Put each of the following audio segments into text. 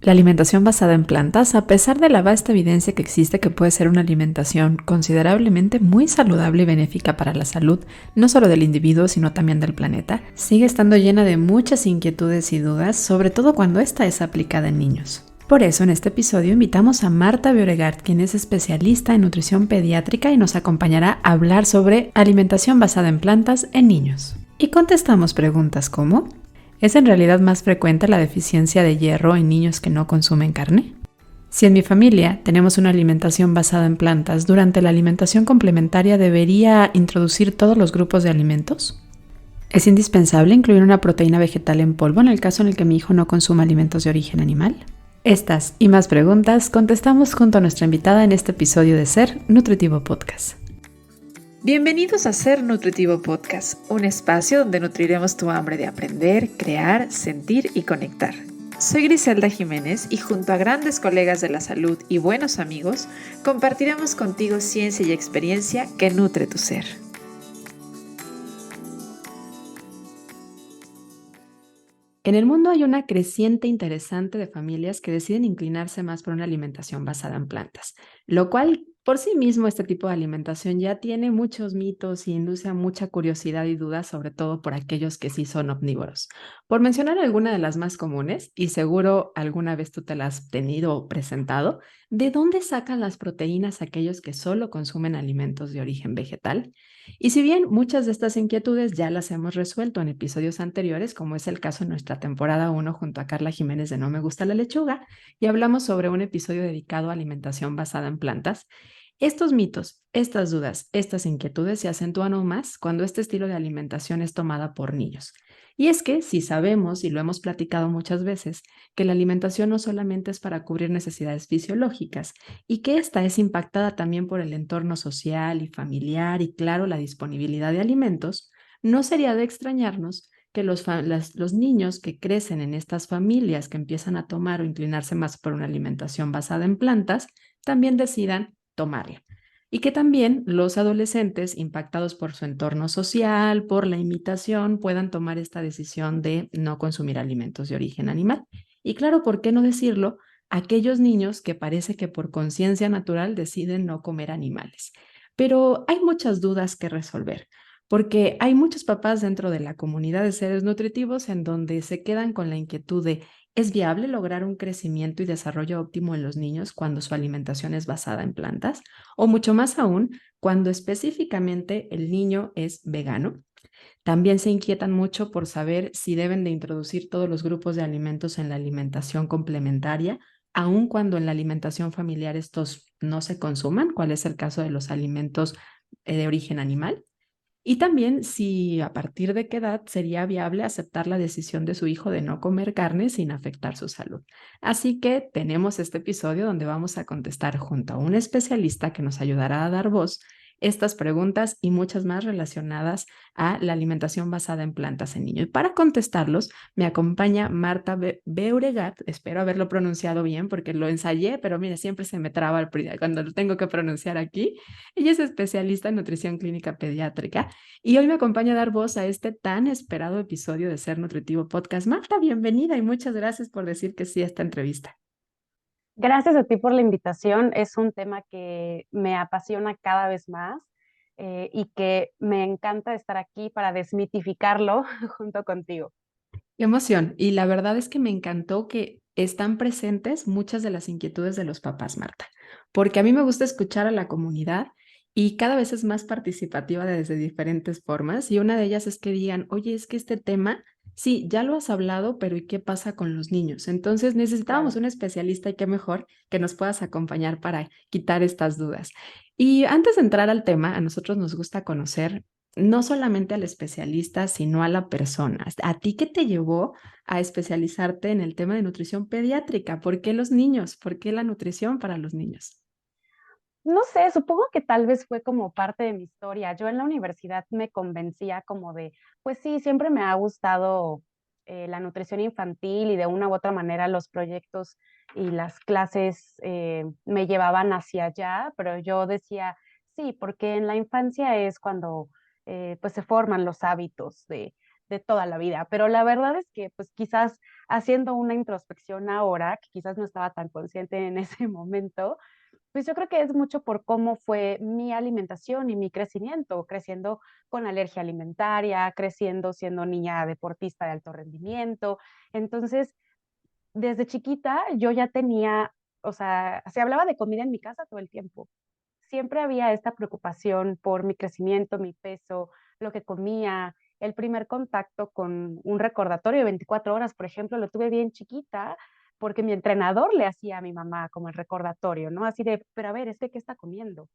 La alimentación basada en plantas, a pesar de la vasta evidencia que existe que puede ser una alimentación considerablemente muy saludable y benéfica para la salud, no solo del individuo, sino también del planeta, sigue estando llena de muchas inquietudes y dudas, sobre todo cuando esta es aplicada en niños. Por eso, en este episodio invitamos a Marta Beauregard, quien es especialista en nutrición pediátrica y nos acompañará a hablar sobre alimentación basada en plantas en niños. Y contestamos preguntas como: ¿es en realidad más frecuente la deficiencia de hierro en niños que no consumen carne? Si en mi familia tenemos una alimentación basada en plantas, ¿durante la alimentación complementaria debería introducir todos los grupos de alimentos? ¿Es indispensable incluir una proteína vegetal en polvo en el caso en el que mi hijo no consuma alimentos de origen animal? Estas y más preguntas contestamos junto a nuestra invitada en este episodio de Ser Nutritivo Podcast. Bienvenidos a Ser Nutritivo Podcast, un espacio donde nutriremos tu hambre de aprender, crear, sentir y conectar. Soy Griselda Jiménez y junto a grandes colegas de la salud y buenos amigos, compartiremos contigo ciencia y experiencia que nutre tu ser. En el mundo hay una creciente interesante de familias que deciden inclinarse más por una alimentación basada en plantas, lo cual por sí mismo este tipo de alimentación ya tiene muchos mitos y induce a mucha curiosidad y duda, sobre todo por aquellos que sí son omnívoros. Por mencionar alguna de las más comunes, y seguro alguna vez tú te las has tenido o presentado, ¿de dónde sacan las proteínas aquellos que solo consumen alimentos de origen vegetal? Y si bien muchas de estas inquietudes ya las hemos resuelto en episodios anteriores, como es el caso en nuestra temporada 1 junto a Carla Jiménez de No Me Gusta la Lechuga, y hablamos sobre un episodio dedicado a alimentación basada en plantas, estos mitos, estas dudas, estas inquietudes se acentúan aún más cuando este estilo de alimentación es tomada por niños. Y es que si sabemos, y lo hemos platicado muchas veces, que la alimentación no solamente es para cubrir necesidades fisiológicas, y que esta es impactada también por el entorno social y familiar y claro, la disponibilidad de alimentos, no sería de extrañarnos que los niños que crecen en estas familias que empiezan a tomar o inclinarse más por una alimentación basada en plantas, también decidan tomarla. Y que también los adolescentes impactados por su entorno social, por la imitación, puedan tomar esta decisión de no consumir alimentos de origen animal. Y claro, ¿por qué no decirlo? Aquellos niños que parece que por conciencia natural deciden no comer animales. Pero hay muchas dudas que resolver, porque hay muchos papás dentro de la comunidad de seres nutritivos en donde se quedan con la inquietud de: ¿es viable lograr un crecimiento y desarrollo óptimo en los niños cuando su alimentación es basada en plantas? O mucho más aún, cuando específicamente el niño es vegano. También se inquietan mucho por saber si deben de introducir todos los grupos de alimentos en la alimentación complementaria, aun cuando en la alimentación familiar estos no se consuman, cuál es el caso de los alimentos de origen animal. Y también si a partir de qué edad sería viable aceptar la decisión de su hijo de no comer carne sin afectar su salud. Así que tenemos este episodio donde vamos a contestar junto a un especialista que nos ayudará a dar voz estas preguntas y muchas más relacionadas a la alimentación basada en plantas en niños. Y para contestarlos me acompaña Marta Beauregard, espero haberlo pronunciado bien porque lo ensayé, pero mire, siempre se me traba cuando lo tengo que pronunciar aquí. Ella es especialista en nutrición clínica pediátrica y hoy me acompaña a dar voz a este tan esperado episodio de Ser Nutritivo Podcast. Marta, bienvenida y muchas gracias por decir que sí a esta entrevista. Gracias a ti por la invitación. Es un tema que me apasiona cada vez más y que me encanta estar aquí para desmitificarlo junto contigo. Qué emoción. Y la verdad es que me encantó que están presentes muchas de las inquietudes de los papás, Marta, porque a mí me gusta escuchar a la comunidad y cada vez es más participativa desde diferentes formas. Y una de ellas es que digan: oye, es que este tema, sí, ya lo has hablado, pero ¿y qué pasa con los niños? Entonces necesitábamos Claro. un especialista y qué mejor que nos puedas acompañar para quitar estas dudas. Y antes de entrar al tema, a nosotros nos gusta conocer no solamente al especialista, sino a la persona. ¿A ti qué te llevó a especializarte en el tema de nutrición pediátrica? ¿Por qué los niños? ¿Por qué la nutrición para los niños? No sé, supongo que tal vez fue como parte de mi historia. Yo en la universidad me convencía como de, pues sí, siempre me ha gustado la nutrición infantil y de una u otra manera los proyectos y las clases me llevaban hacia allá, pero yo decía, sí, porque en la infancia es cuando pues se forman los hábitos de toda la vida, pero la verdad es que pues quizás haciendo una introspección ahora, que quizás no estaba tan consciente en ese momento, pues yo creo que es mucho por cómo fue mi alimentación y mi crecimiento, creciendo con alergia alimentaria, creciendo siendo niña deportista de alto rendimiento. Entonces, desde chiquita yo ya tenía, o sea, se hablaba de comida en mi casa todo el tiempo. Siempre había esta preocupación por mi crecimiento, mi peso, lo que comía. El primer contacto con un recordatorio de 24 horas, por ejemplo, lo tuve bien chiquita, porque mi entrenador le hacía a mi mamá como el recordatorio, ¿no? Así de, pero a ver, es que, ¿qué está comiendo?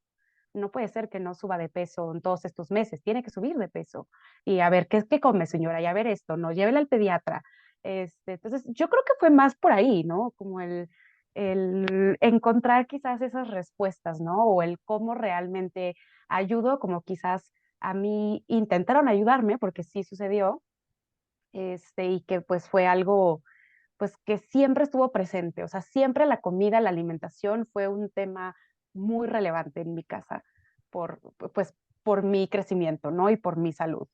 No puede ser que no suba de peso en todos estos meses, tiene que subir de peso. Y a ver, ¿qué come, señora? Y a ver esto, ¿no? Llévela al pediatra. Entonces, yo creo que fue más por ahí, ¿no? Como el encontrar quizás esas respuestas, ¿no? O el cómo realmente ayudo, como quizás a mí intentaron ayudarme, porque sí sucedió, y que pues fue algo, pues que siempre estuvo presente, o sea, siempre la comida, la alimentación fue un tema muy relevante en mi casa por, pues, por mi crecimiento, ¿no? Y por mi salud.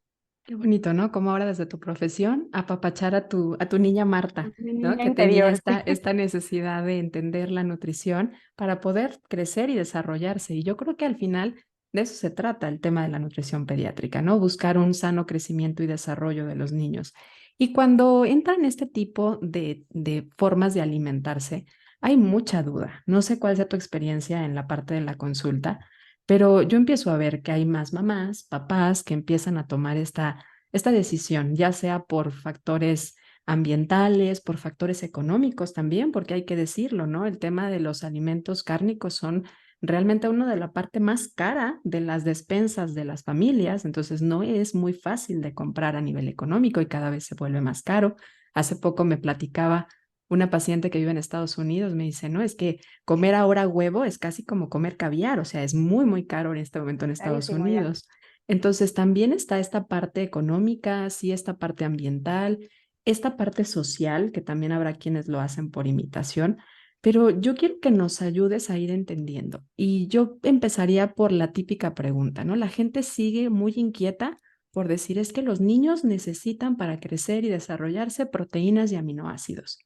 Qué bonito, ¿no? Como ahora desde tu profesión, apapachar a tu niña Marta, Mi ¿no? niña Que tenía interior, esta necesidad de entender la nutrición para poder crecer y desarrollarse. Y yo creo que al final de eso se trata el tema de la nutrición pediátrica, ¿no? Buscar un sano crecimiento y desarrollo de los niños. Y cuando entran este tipo de formas de alimentarse, hay mucha duda. No sé cuál sea tu experiencia en la parte de la consulta, pero yo empiezo a ver que hay más mamás, papás que empiezan a tomar esta decisión, ya sea por factores ambientales, por factores económicos también, porque hay que decirlo, ¿no? El tema de los alimentos cárnicos son realmente una de la parte más cara de las despensas de las familias, entonces no es muy fácil de comprar a nivel económico y cada vez se vuelve más caro. Hace poco me platicaba una paciente que vive en Estados Unidos, me dice, no, es que comer ahora huevo es casi como comer caviar, o sea, es muy, muy caro en este momento en Estados carísimo ya. Unidos. Entonces también está esta parte económica, sí, esta parte ambiental, esta parte social, que también habrá quienes lo hacen por imitación, pero yo quiero que nos ayudes a ir entendiendo. Y yo empezaría por la típica pregunta, ¿no? La gente sigue muy inquieta por decir es que los niños necesitan para crecer y desarrollarse proteínas y aminoácidos.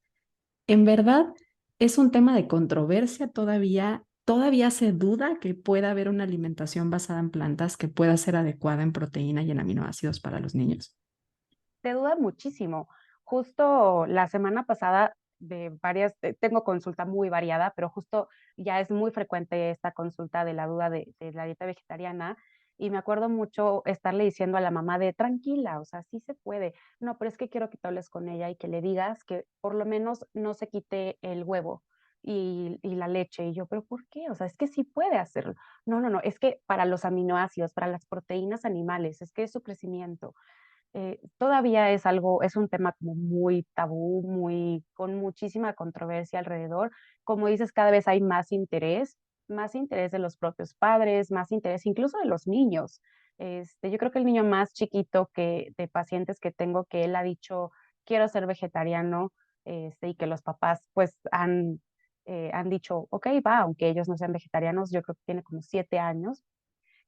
En verdad, es un tema de controversia todavía. Todavía se duda que pueda haber una alimentación basada en plantas que pueda ser adecuada en proteína y en aminoácidos para los niños. Te duda muchísimo. Justo la semana pasada tengo consulta muy variada, pero justo ya es muy frecuente esta consulta de la duda de la dieta vegetariana. Y me acuerdo mucho estarle diciendo a la mamá de tranquila, o sea, sí se puede. No, pero es que quiero que te hables con ella y que le digas que por lo menos no se quite el huevo y la leche. Y yo, pero ¿por qué? O sea, es que sí puede hacerlo. No, no, no, es que para los aminoácidos, para las proteínas animales, es que es su crecimiento. Todavía es algo, es un tema como muy tabú, muy, con muchísima controversia alrededor. Como dices, cada vez hay más interés de los propios padres, más interés incluso de los niños. Yo creo que el niño más chiquito de pacientes que tengo que él ha dicho, quiero ser vegetariano, y que los papás pues han dicho, ok, va, aunque ellos no sean vegetarianos, yo creo que tiene como 7 años.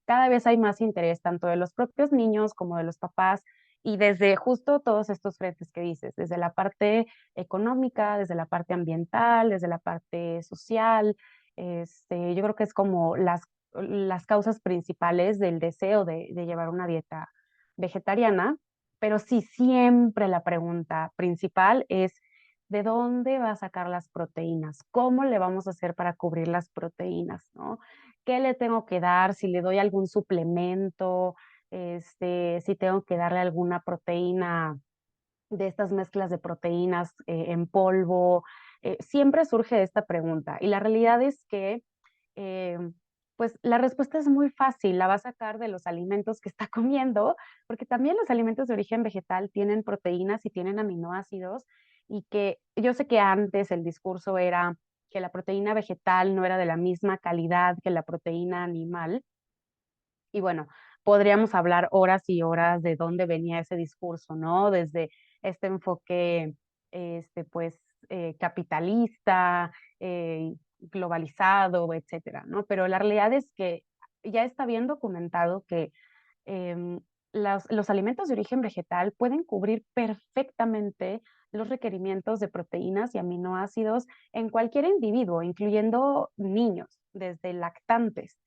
Cada vez hay más interés tanto de los propios niños como de los papás y desde justo todos estos frentes que dices, desde la parte económica, desde la parte ambiental, desde la parte social. Yo creo que es como las causas principales del deseo de llevar una dieta vegetariana, pero sí siempre la pregunta principal es, ¿de dónde va a sacar las proteínas? ¿Cómo le vamos a hacer para cubrir las proteínas, ¿no? ¿Qué le tengo que dar? Si le doy algún suplemento, si tengo que darle alguna proteína de estas mezclas de proteínas en polvo. Siempre surge esta pregunta y la realidad es que eh, pues la respuesta es muy fácil, la va a sacar de los alimentos que está comiendo, porque también los alimentos de origen vegetal tienen proteínas y tienen aminoácidos y que yo sé que antes el discurso era que la proteína vegetal no era de la misma calidad que la proteína animal. Y bueno, podríamos hablar horas y horas de dónde venía ese discurso, ¿no? Desde este enfoque, pues, capitalista, globalizado, etcétera, ¿no? Pero la realidad es que ya está bien documentado que em, los alimentos de origen vegetal pueden cubrir perfectamente los requerimientos de proteínas y aminoácidos en cualquier individuo, incluyendo niños, desde lactantes.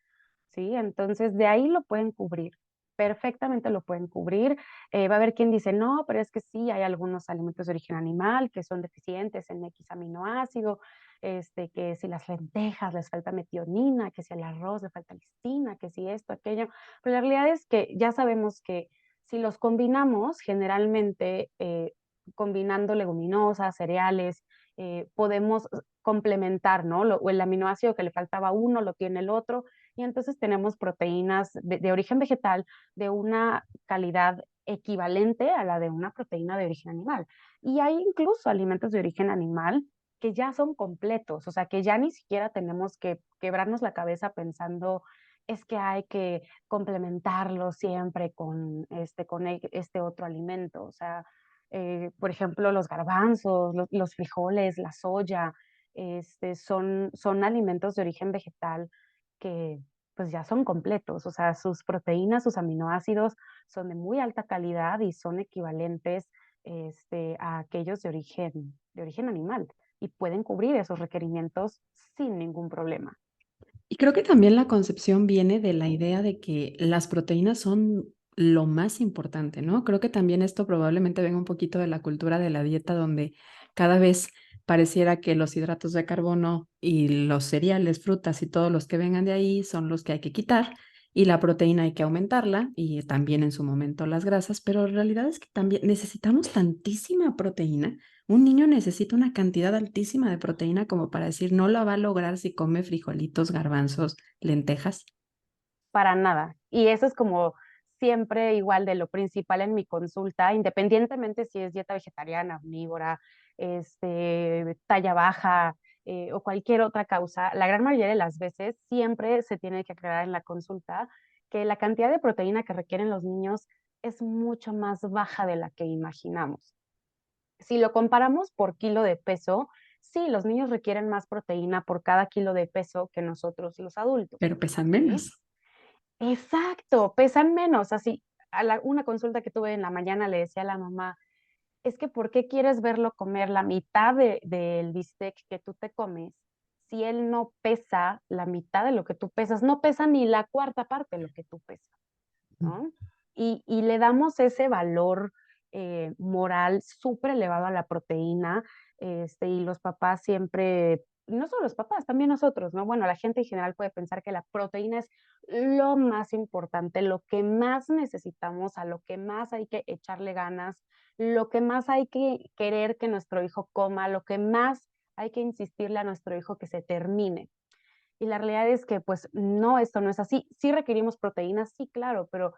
¿Sí? Entonces, de ahí lo pueden cubrir, perfectamente lo pueden cubrir. Va a haber quien dice, no, pero es que sí, hay algunos alimentos de origen animal que son deficientes en X aminoácido, que si las lentejas les falta metionina, que si al arroz le falta listina, que si esto, aquello. Pero la realidad es que ya sabemos que si los combinamos, generalmente combinando leguminosas, cereales, podemos complementar, ¿no? O el aminoácido que le faltaba a uno lo tiene el otro, y entonces tenemos proteínas de origen vegetal de una calidad equivalente a la de una proteína de origen animal. Y hay incluso alimentos de origen animal que ya son completos, o sea, que ya ni siquiera tenemos que quebrarnos la cabeza pensando es que hay que complementarlo siempre con este otro alimento. O sea, por ejemplo, los garbanzos, los frijoles, la soya, son alimentos de origen vegetal que pues ya son completos, o sea, sus proteínas, sus aminoácidos son de muy alta calidad y son equivalentes a aquellos de origen animal y pueden cubrir esos requerimientos sin ningún problema. Y creo que también la concepción viene de la idea de que las proteínas son lo más importante, ¿no? Creo que también esto probablemente venga un poquito de la cultura de la dieta, donde cada vez pareciera que los hidratos de carbono y los cereales, frutas y todos los que vengan de ahí son los que hay que quitar y la proteína hay que aumentarla y también en su momento las grasas, pero la realidad es que también necesitamos tantísima proteína. Un niño necesita una cantidad altísima de proteína como para decir, no la va a lograr si come frijolitos, garbanzos, lentejas. Para nada. Y eso es como siempre igual de lo principal en mi consulta, independientemente si es dieta vegetariana, omnívora, talla baja, o cualquier otra causa, la gran mayoría de las veces siempre se tiene que aclarar en la consulta que la cantidad de proteína que requieren los niños es mucho más baja de la que imaginamos. Si lo comparamos por kilo de peso, sí, los niños requieren más proteína por cada kilo de peso que nosotros los adultos, Pero pesan ¿sí? menos. Exacto, pesan menos. Así, una consulta que tuve en la mañana le decía a la mamá, es que ¿por qué quieres verlo comer la mitad del bistec que tú te comes si él no pesa la mitad de lo que tú pesas? No pesa ni la cuarta parte de lo que tú pesas, ¿no? Y le damos ese valor moral súper elevado a la proteína, y los papás siempre, no solo los papás, también nosotros, ¿no? Bueno, la gente en general puede pensar que la proteína es lo más importante, lo que más necesitamos, a lo que más hay que echarle ganas, lo que más hay que querer que nuestro hijo coma, lo que más hay que insistirle a nuestro hijo que se termine. Y la realidad es que, pues, no, esto no es así. Sí requerimos proteínas, sí, claro, pero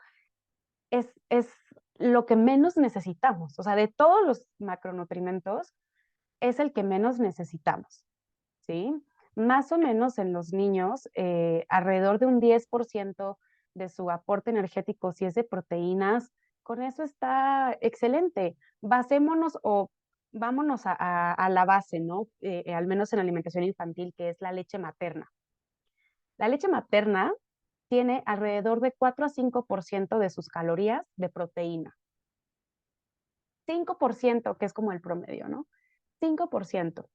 es lo que menos necesitamos. O sea, de todos los macronutrientes, es el que menos necesitamos, ¿sí? Más o menos en los niños, alrededor de un 10% de su aporte energético, si es de proteínas, con eso está excelente. Basémonos o vámonos a la base, ¿no? Al menos en alimentación infantil, que es la leche materna. La leche materna tiene alrededor de 4 a 5% de sus calorías de proteína. 5%, que es como el promedio, ¿no? 5%.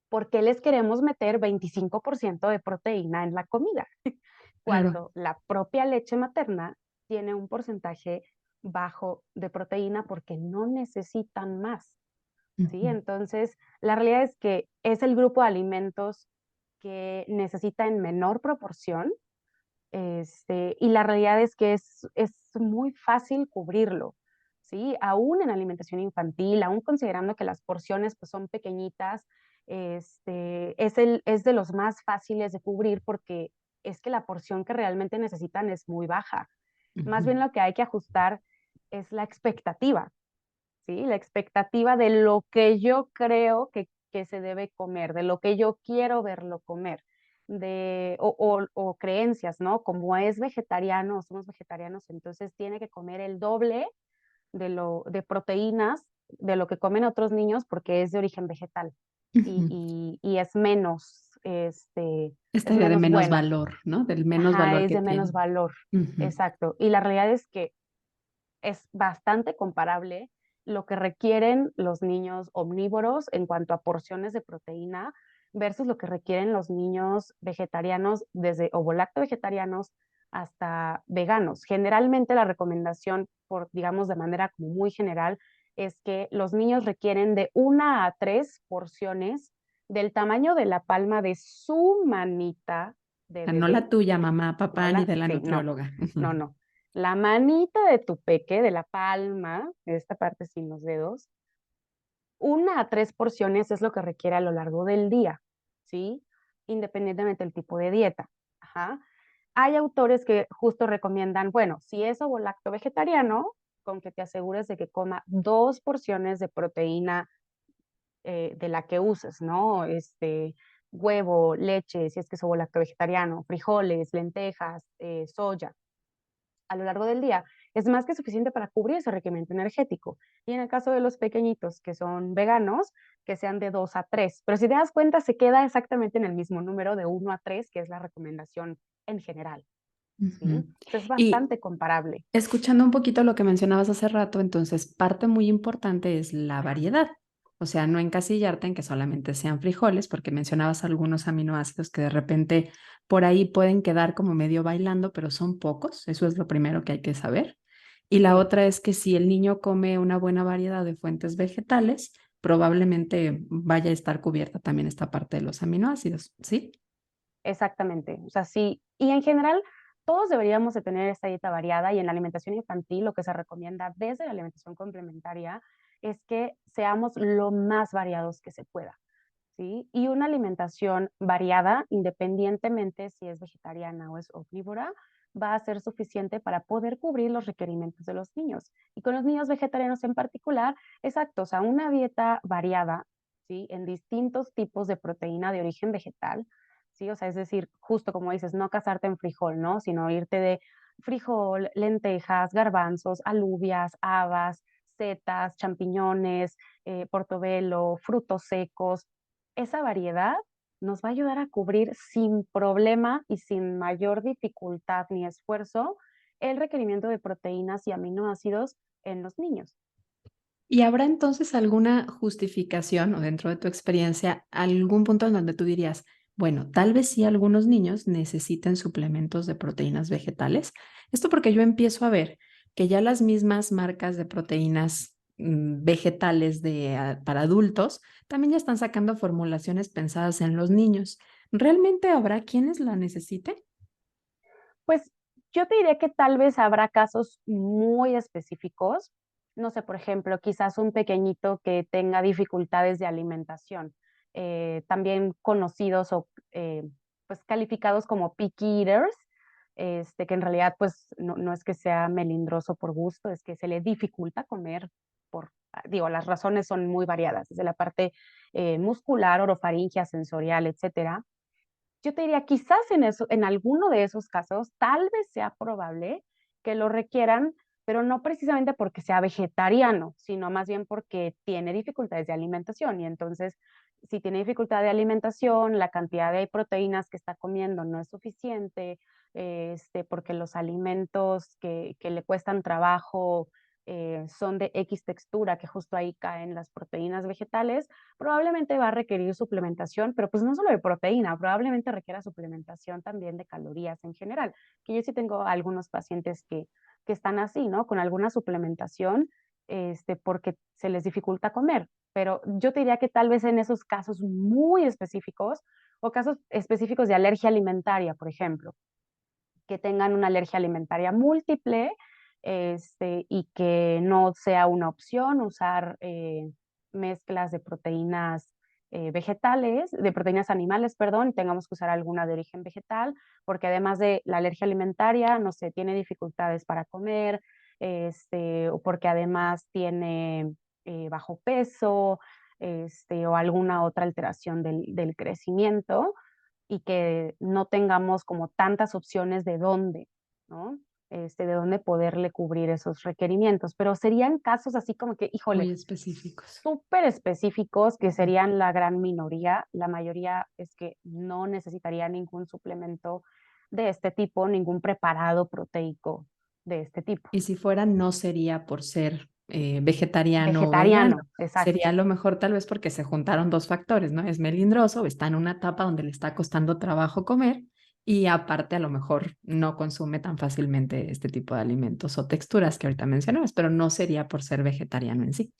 ¿Por qué les queremos meter 25% de proteína en la comida? Claro. Cuando la propia leche materna tiene un porcentaje bajo de proteína porque no necesitan más, ¿sí? Ujú. Entonces, la realidad es que es el grupo de alimentos que necesita en menor proporción, y la realidad es que es muy fácil cubrirlo, ¿sí? Aún en alimentación infantil, aún considerando que las porciones, pues, son pequeñitas, es de los más fáciles de cubrir porque es que la porción que realmente necesitan es muy baja. Más Ujú. bien lo que hay que ajustar es la expectativa, ¿sí? La expectativa de lo que yo creo que se debe comer, de lo que yo quiero verlo comer, o creencias, ¿no? Como es vegetariano, somos vegetarianos, entonces tiene que comer el doble de proteínas de lo que comen otros niños porque es de origen vegetal Ujú. y Esta es idea de menos menos buena. valor, ¿no? Del menos Ajá, valor es que de menos tiene. valor. Ujú. Exacto. Y la realidad es que es bastante comparable lo que requieren los niños omnívoros en cuanto a porciones de proteína versus lo que requieren los niños vegetarianos, desde ovolacto vegetarianos hasta veganos. Generalmente la recomendación, por, digamos, de manera como muy general, es que los niños requieren de 1 a 3 porciones del tamaño de la palma de su manita de No la bebé, tuya, mamá, no papá, ni la, de la sí, no, nutrióloga. no, no. La manita de tu peque, de la palma, de esta parte sin los dedos, 1 a 3 porciones es lo que requiere a lo largo del día, ¿sí? Independientemente del tipo de dieta. Ajá. Hay autores que justo recomiendan, bueno, si es ovo-lacto vegetariano, con que te asegures de que coma 2 porciones de proteína de la que uses, ¿no? Huevo, leche, si es que es ovo-lacto vegetariano, frijoles, lentejas, soya a lo largo del día, es más que suficiente para cubrir ese requerimiento energético. Y en el caso de los pequeñitos que son veganos, que sean de 2 a 3. Pero si te das cuenta, se queda exactamente en el mismo número de 1 a 3, que es la recomendación en general, ¿sí? Ujú. Entonces es Y bastante comparable. escuchando un poquito lo que mencionabas hace rato, entonces parte muy importante es la variedad. O sea, no encasillarte en que solamente sean frijoles, porque mencionabas algunos aminoácidos que de repente por ahí pueden quedar como medio bailando, pero son pocos. Eso es lo primero que hay que saber. Y la Sí, otra es que si el niño come una buena variedad de fuentes vegetales, probablemente vaya a estar cubierta también esta parte de los aminoácidos, ¿sí? exactamente. O sea, sí. Y en general, todos deberíamos de tener esta dieta variada y en la alimentación infantil lo que se recomienda desde la alimentación complementaria es que seamos lo más variados que se pueda. ¿Sí? Y una alimentación variada, independientemente si es vegetariana o es omnívora, va a ser suficiente para poder cubrir los requerimientos de los niños. Y con los niños vegetarianos en particular, exacto, o sea, una dieta variada, ¿sí? En distintos tipos de proteína de origen vegetal, ¿sí? O sea, es decir, justo como dices, no casarte en frijol, ¿no? Sino irte de frijol, lentejas, garbanzos, alubias, habas, setas, champiñones, portobelo, frutos secos. Esa variedad nos va a ayudar a cubrir sin problema y sin mayor dificultad ni esfuerzo el requerimiento de proteínas y aminoácidos en los niños. ¿Y habrá entonces alguna justificación o dentro de tu experiencia algún punto en donde tú dirías, bueno, tal vez sí algunos niños necesiten suplementos de proteínas vegetales? Esto porque yo empiezo a ver que ya las mismas marcas de proteínas vegetales para adultos también ya están sacando formulaciones pensadas en los niños. ¿Realmente habrá quienes la necesiten? Pues yo te diría que tal vez habrá casos muy específicos, no sé, por ejemplo, quizás un pequeñito que tenga dificultades de alimentación, también conocidos o pues calificados como picky eaters, que en realidad pues no es que sea melindroso por gusto, es que se le dificulta comer por, digo, las razones son muy variadas, desde la parte muscular, orofaringia, sensorial, etcétera. Yo te diría, quizás en alguno de esos casos, tal vez sea probable que lo requieran, pero no precisamente porque sea vegetariano, sino más bien porque tiene dificultades de alimentación. Y entonces, si tiene dificultad de alimentación, la cantidad de proteínas que está comiendo no es suficiente, porque los alimentos que le cuestan trabajo son de X textura, que justo ahí caen las proteínas vegetales, probablemente va a requerir suplementación, pero pues no solo de proteína, probablemente requiera suplementación también de calorías en general, que yo sí tengo algunos pacientes que están así, ¿no? Con alguna suplementación, porque se les dificulta comer. Pero yo te diría que tal vez en esos casos muy específicos o casos específicos de alergia alimentaria, por ejemplo, que tengan una alergia alimentaria múltiple, y que no sea una opción usar mezclas de proteínas vegetales, de proteínas animales, perdón, y tengamos que usar alguna de origen vegetal, porque además de la alergia alimentaria, no sé, tiene dificultades para comer, o porque además tiene bajo peso, o alguna otra alteración del crecimiento y que no tengamos como tantas opciones de dónde, ¿no? De dónde poderle cubrir esos requerimientos, pero serían casos así como que, híjole, Muy específicos. súper específicos que Ujú. serían la gran minoría. La mayoría es que no necesitaría ningún suplemento de este tipo, ningún preparado proteico. de este tipo. Y si fuera, no sería por ser vegetariano o vegano. Vegetariano, exacto. Sería a lo mejor tal vez porque se juntaron dos factores, ¿no? Es melindroso, está en una etapa donde le está costando trabajo comer y aparte a lo mejor no consume tan fácilmente este tipo de alimentos o texturas que ahorita mencionabas, pero no sería por ser vegetariano en sí.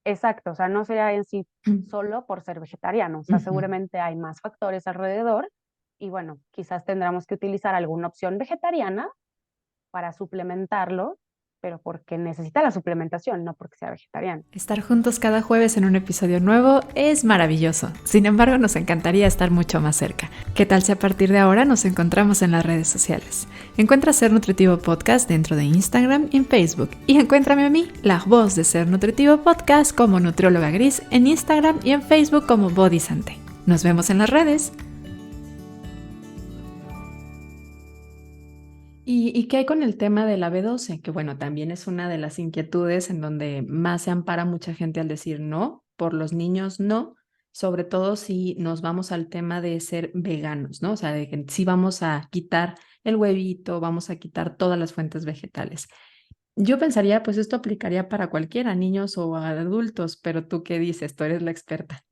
Exacto, o sea, no sería en sí solo por ser vegetariano, o sea, Ujú. seguramente hay más factores alrededor y bueno, quizás tendremos que utilizar alguna opción vegetariana para suplementarlo, pero porque necesita la suplementación, no porque sea vegetariano. Estar juntos cada jueves en un episodio nuevo es maravilloso. Sin embargo, nos encantaría estar mucho más cerca. ¿Qué tal si a partir de ahora nos encontramos en las redes sociales? Encuentra Ser Nutritivo Podcast dentro de Instagram y Facebook. Y encuéntrame a mí, la voz de Ser Nutritivo Podcast, como Nutrióloga Gris en Instagram y en Facebook como Body Sante. Nos vemos en las redes. ¿Y qué hay con el tema de la B12? Que bueno, también es una de las inquietudes en donde más se ampara mucha gente al decir no, por los niños no, sobre todo si nos vamos al tema de ser veganos, ¿no? O sea, de que si vamos a quitar el huevito, vamos a quitar todas las fuentes vegetales. Yo pensaría, pues esto aplicaría para cualquiera, niños o adultos, pero tú qué dices, tú eres la experta.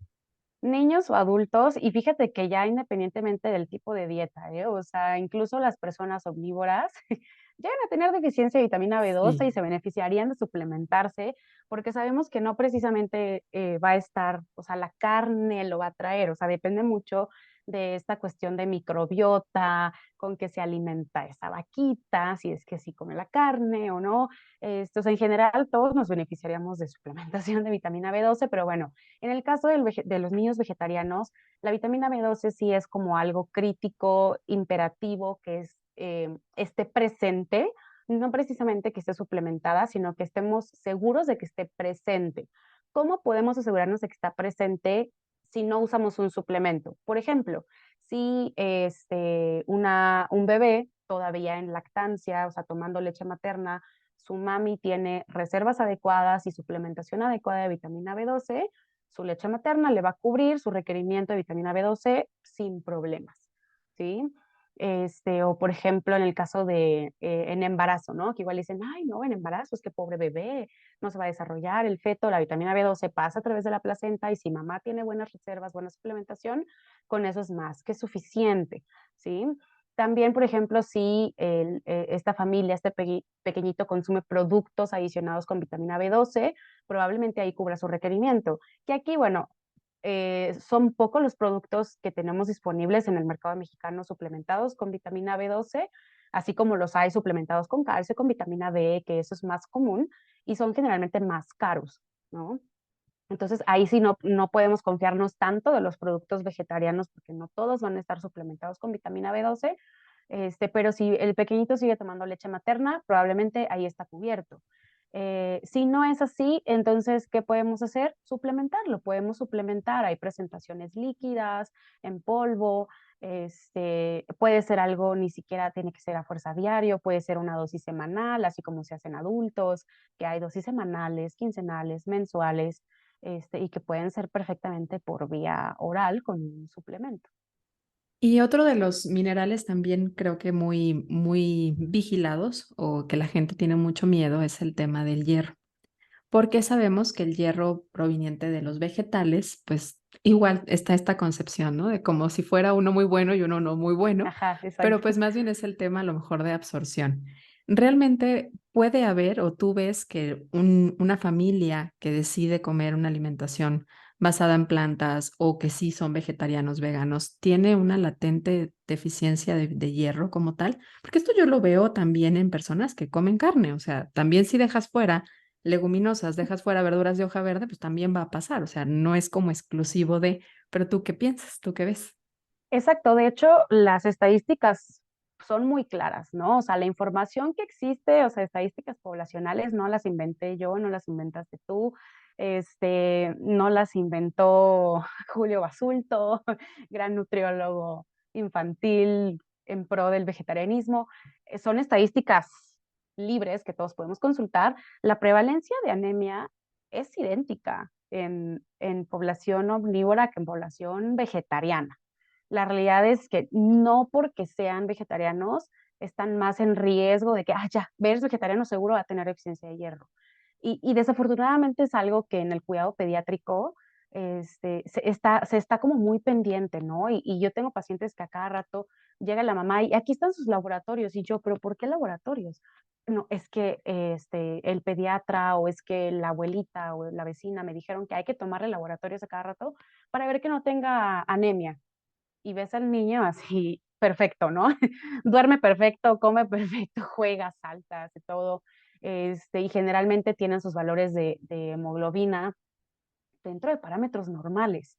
Niños o adultos, y fíjate que ya independientemente del tipo de dieta, ¿eh? O sea, incluso las personas omnívoras llegan a tener deficiencia de vitamina B12 y Sí. se beneficiarían de suplementarse, porque sabemos que no precisamente va a estar, o sea, la carne lo va a traer, o sea, depende mucho de esta cuestión de microbiota, con qué se alimenta esa vaquita, si es que sí come la carne o no. Esto, o sea, en general, todos nos beneficiaríamos de suplementación de vitamina B12, pero bueno, en el caso de los niños vegetarianos, la vitamina B12 sí es como algo crítico, imperativo, que esté presente, no precisamente que esté suplementada, sino que estemos seguros de que esté presente. ¿Cómo podemos asegurarnos de que está presente si no usamos un suplemento? Por ejemplo, si un bebé todavía en lactancia, o sea, tomando leche materna, su mami tiene reservas adecuadas y suplementación adecuada de vitamina B12, su leche materna le va a cubrir su requerimiento de vitamina B12 sin problemas, ¿sí? O por ejemplo, en el caso de en embarazo, ¿no? Que igual dicen, ay, no, en embarazo es que pobre bebé, no se va a desarrollar el feto, la vitamina B12 pasa a través de la placenta y si mamá tiene buenas reservas, buena suplementación, con eso es más que suficiente, ¿sí? También, por ejemplo, si esta familia, pequeñito consume productos adicionados con vitamina B12, probablemente ahí cubra su requerimiento. Que aquí, bueno, son pocos los productos que tenemos disponibles en el mercado mexicano suplementados con vitamina B12, así como los hay suplementados con calcio, con vitamina D, que eso es más común y son generalmente más caros, ¿no? Entonces, ahí sí no podemos confiarnos tanto de los productos vegetarianos porque no todos van a estar suplementados con vitamina B12, pero si el pequeñito sigue tomando leche materna, probablemente ahí está cubierto. Si no es así, entonces, ¿qué podemos hacer? Suplementarlo. Podemos suplementar. Hay presentaciones líquidas, en polvo. Puede ser algo, ni siquiera tiene que ser a fuerza diario, puede ser una dosis semanal, así como se hace en adultos, que hay dosis semanales, quincenales, mensuales, y que pueden ser perfectamente por vía oral con un suplemento. Y otro de los minerales también creo que muy vigilados o que la gente tiene mucho miedo es el tema del hierro, porque sabemos que el hierro proveniente de los vegetales, pues igual está esta concepción, ¿no? De como si fuera uno muy bueno y uno no muy bueno, Ajá, pero exacto. pues más bien es el tema a lo mejor de absorción. ¿Realmente puede haber o tú ves que una familia que decide comer una alimentación basada en plantas o que sí son vegetarianos, veganos, tiene una latente deficiencia de hierro como tal? Porque esto yo lo veo también en personas que comen carne, o sea, también si dejas fuera leguminosas, dejas fuera verduras de hoja verde, pues también va a pasar, o sea, no es como exclusivo de, pero tú qué piensas, tú qué ves. Exacto, de hecho, las estadísticas son muy claras, ¿no? O sea, la información que existe, o sea, estadísticas poblacionales, no las inventé yo, no las inventaste tú, no las inventó Julio Basulto, gran nutriólogo infantil en pro del vegetarianismo. Son estadísticas libres que todos podemos consultar. La prevalencia de anemia es idéntica en población omnívora que en población vegetariana. La realidad es que no porque sean vegetarianos están más en riesgo de que, ya, eres vegetariano seguro va a tener deficiencia de hierro. Y desafortunadamente es algo que en el cuidado pediátrico se está como muy pendiente, ¿no? Y yo tengo pacientes que a cada rato llega la mamá y aquí están sus laboratorios y yo, pero ¿por qué laboratorios? No, es que el pediatra o es que la abuelita o la vecina me dijeron que hay que tomarle laboratorios a cada rato para ver que no tenga anemia. Y ves al niño así perfecto, ¿no? Duerme perfecto, come perfecto, juega, salta, hace todo. Y generalmente tienen sus valores de hemoglobina dentro de parámetros normales,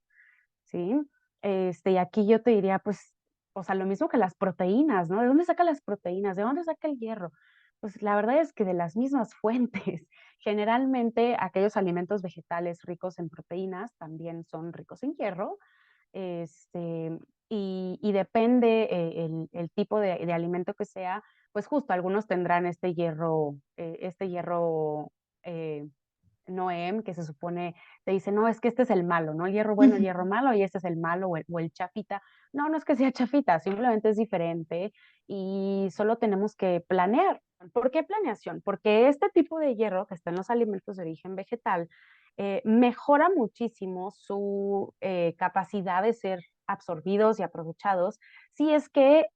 ¿sí? Y aquí yo te diría, pues, o sea, lo mismo que las proteínas, ¿no? ¿De dónde saca las proteínas? ¿De dónde saca el hierro? Pues la verdad es que de las mismas fuentes. Generalmente aquellos alimentos vegetales ricos en proteínas también son ricos en hierro, este, y depende el tipo de alimento que sea, pues justo algunos tendrán este hierro eh, Noem, que se supone, te dice, no, es que este es el malo, ¿no? El hierro bueno, el Ujú. hierro malo, y este es el malo o el chafita. No, no es que sea chafita, simplemente es diferente y solo tenemos que planear. ¿Por qué planeación? Porque este tipo de hierro que está en los alimentos de origen vegetal mejora muchísimo su capacidad de ser absorbidos y aprovechados si es que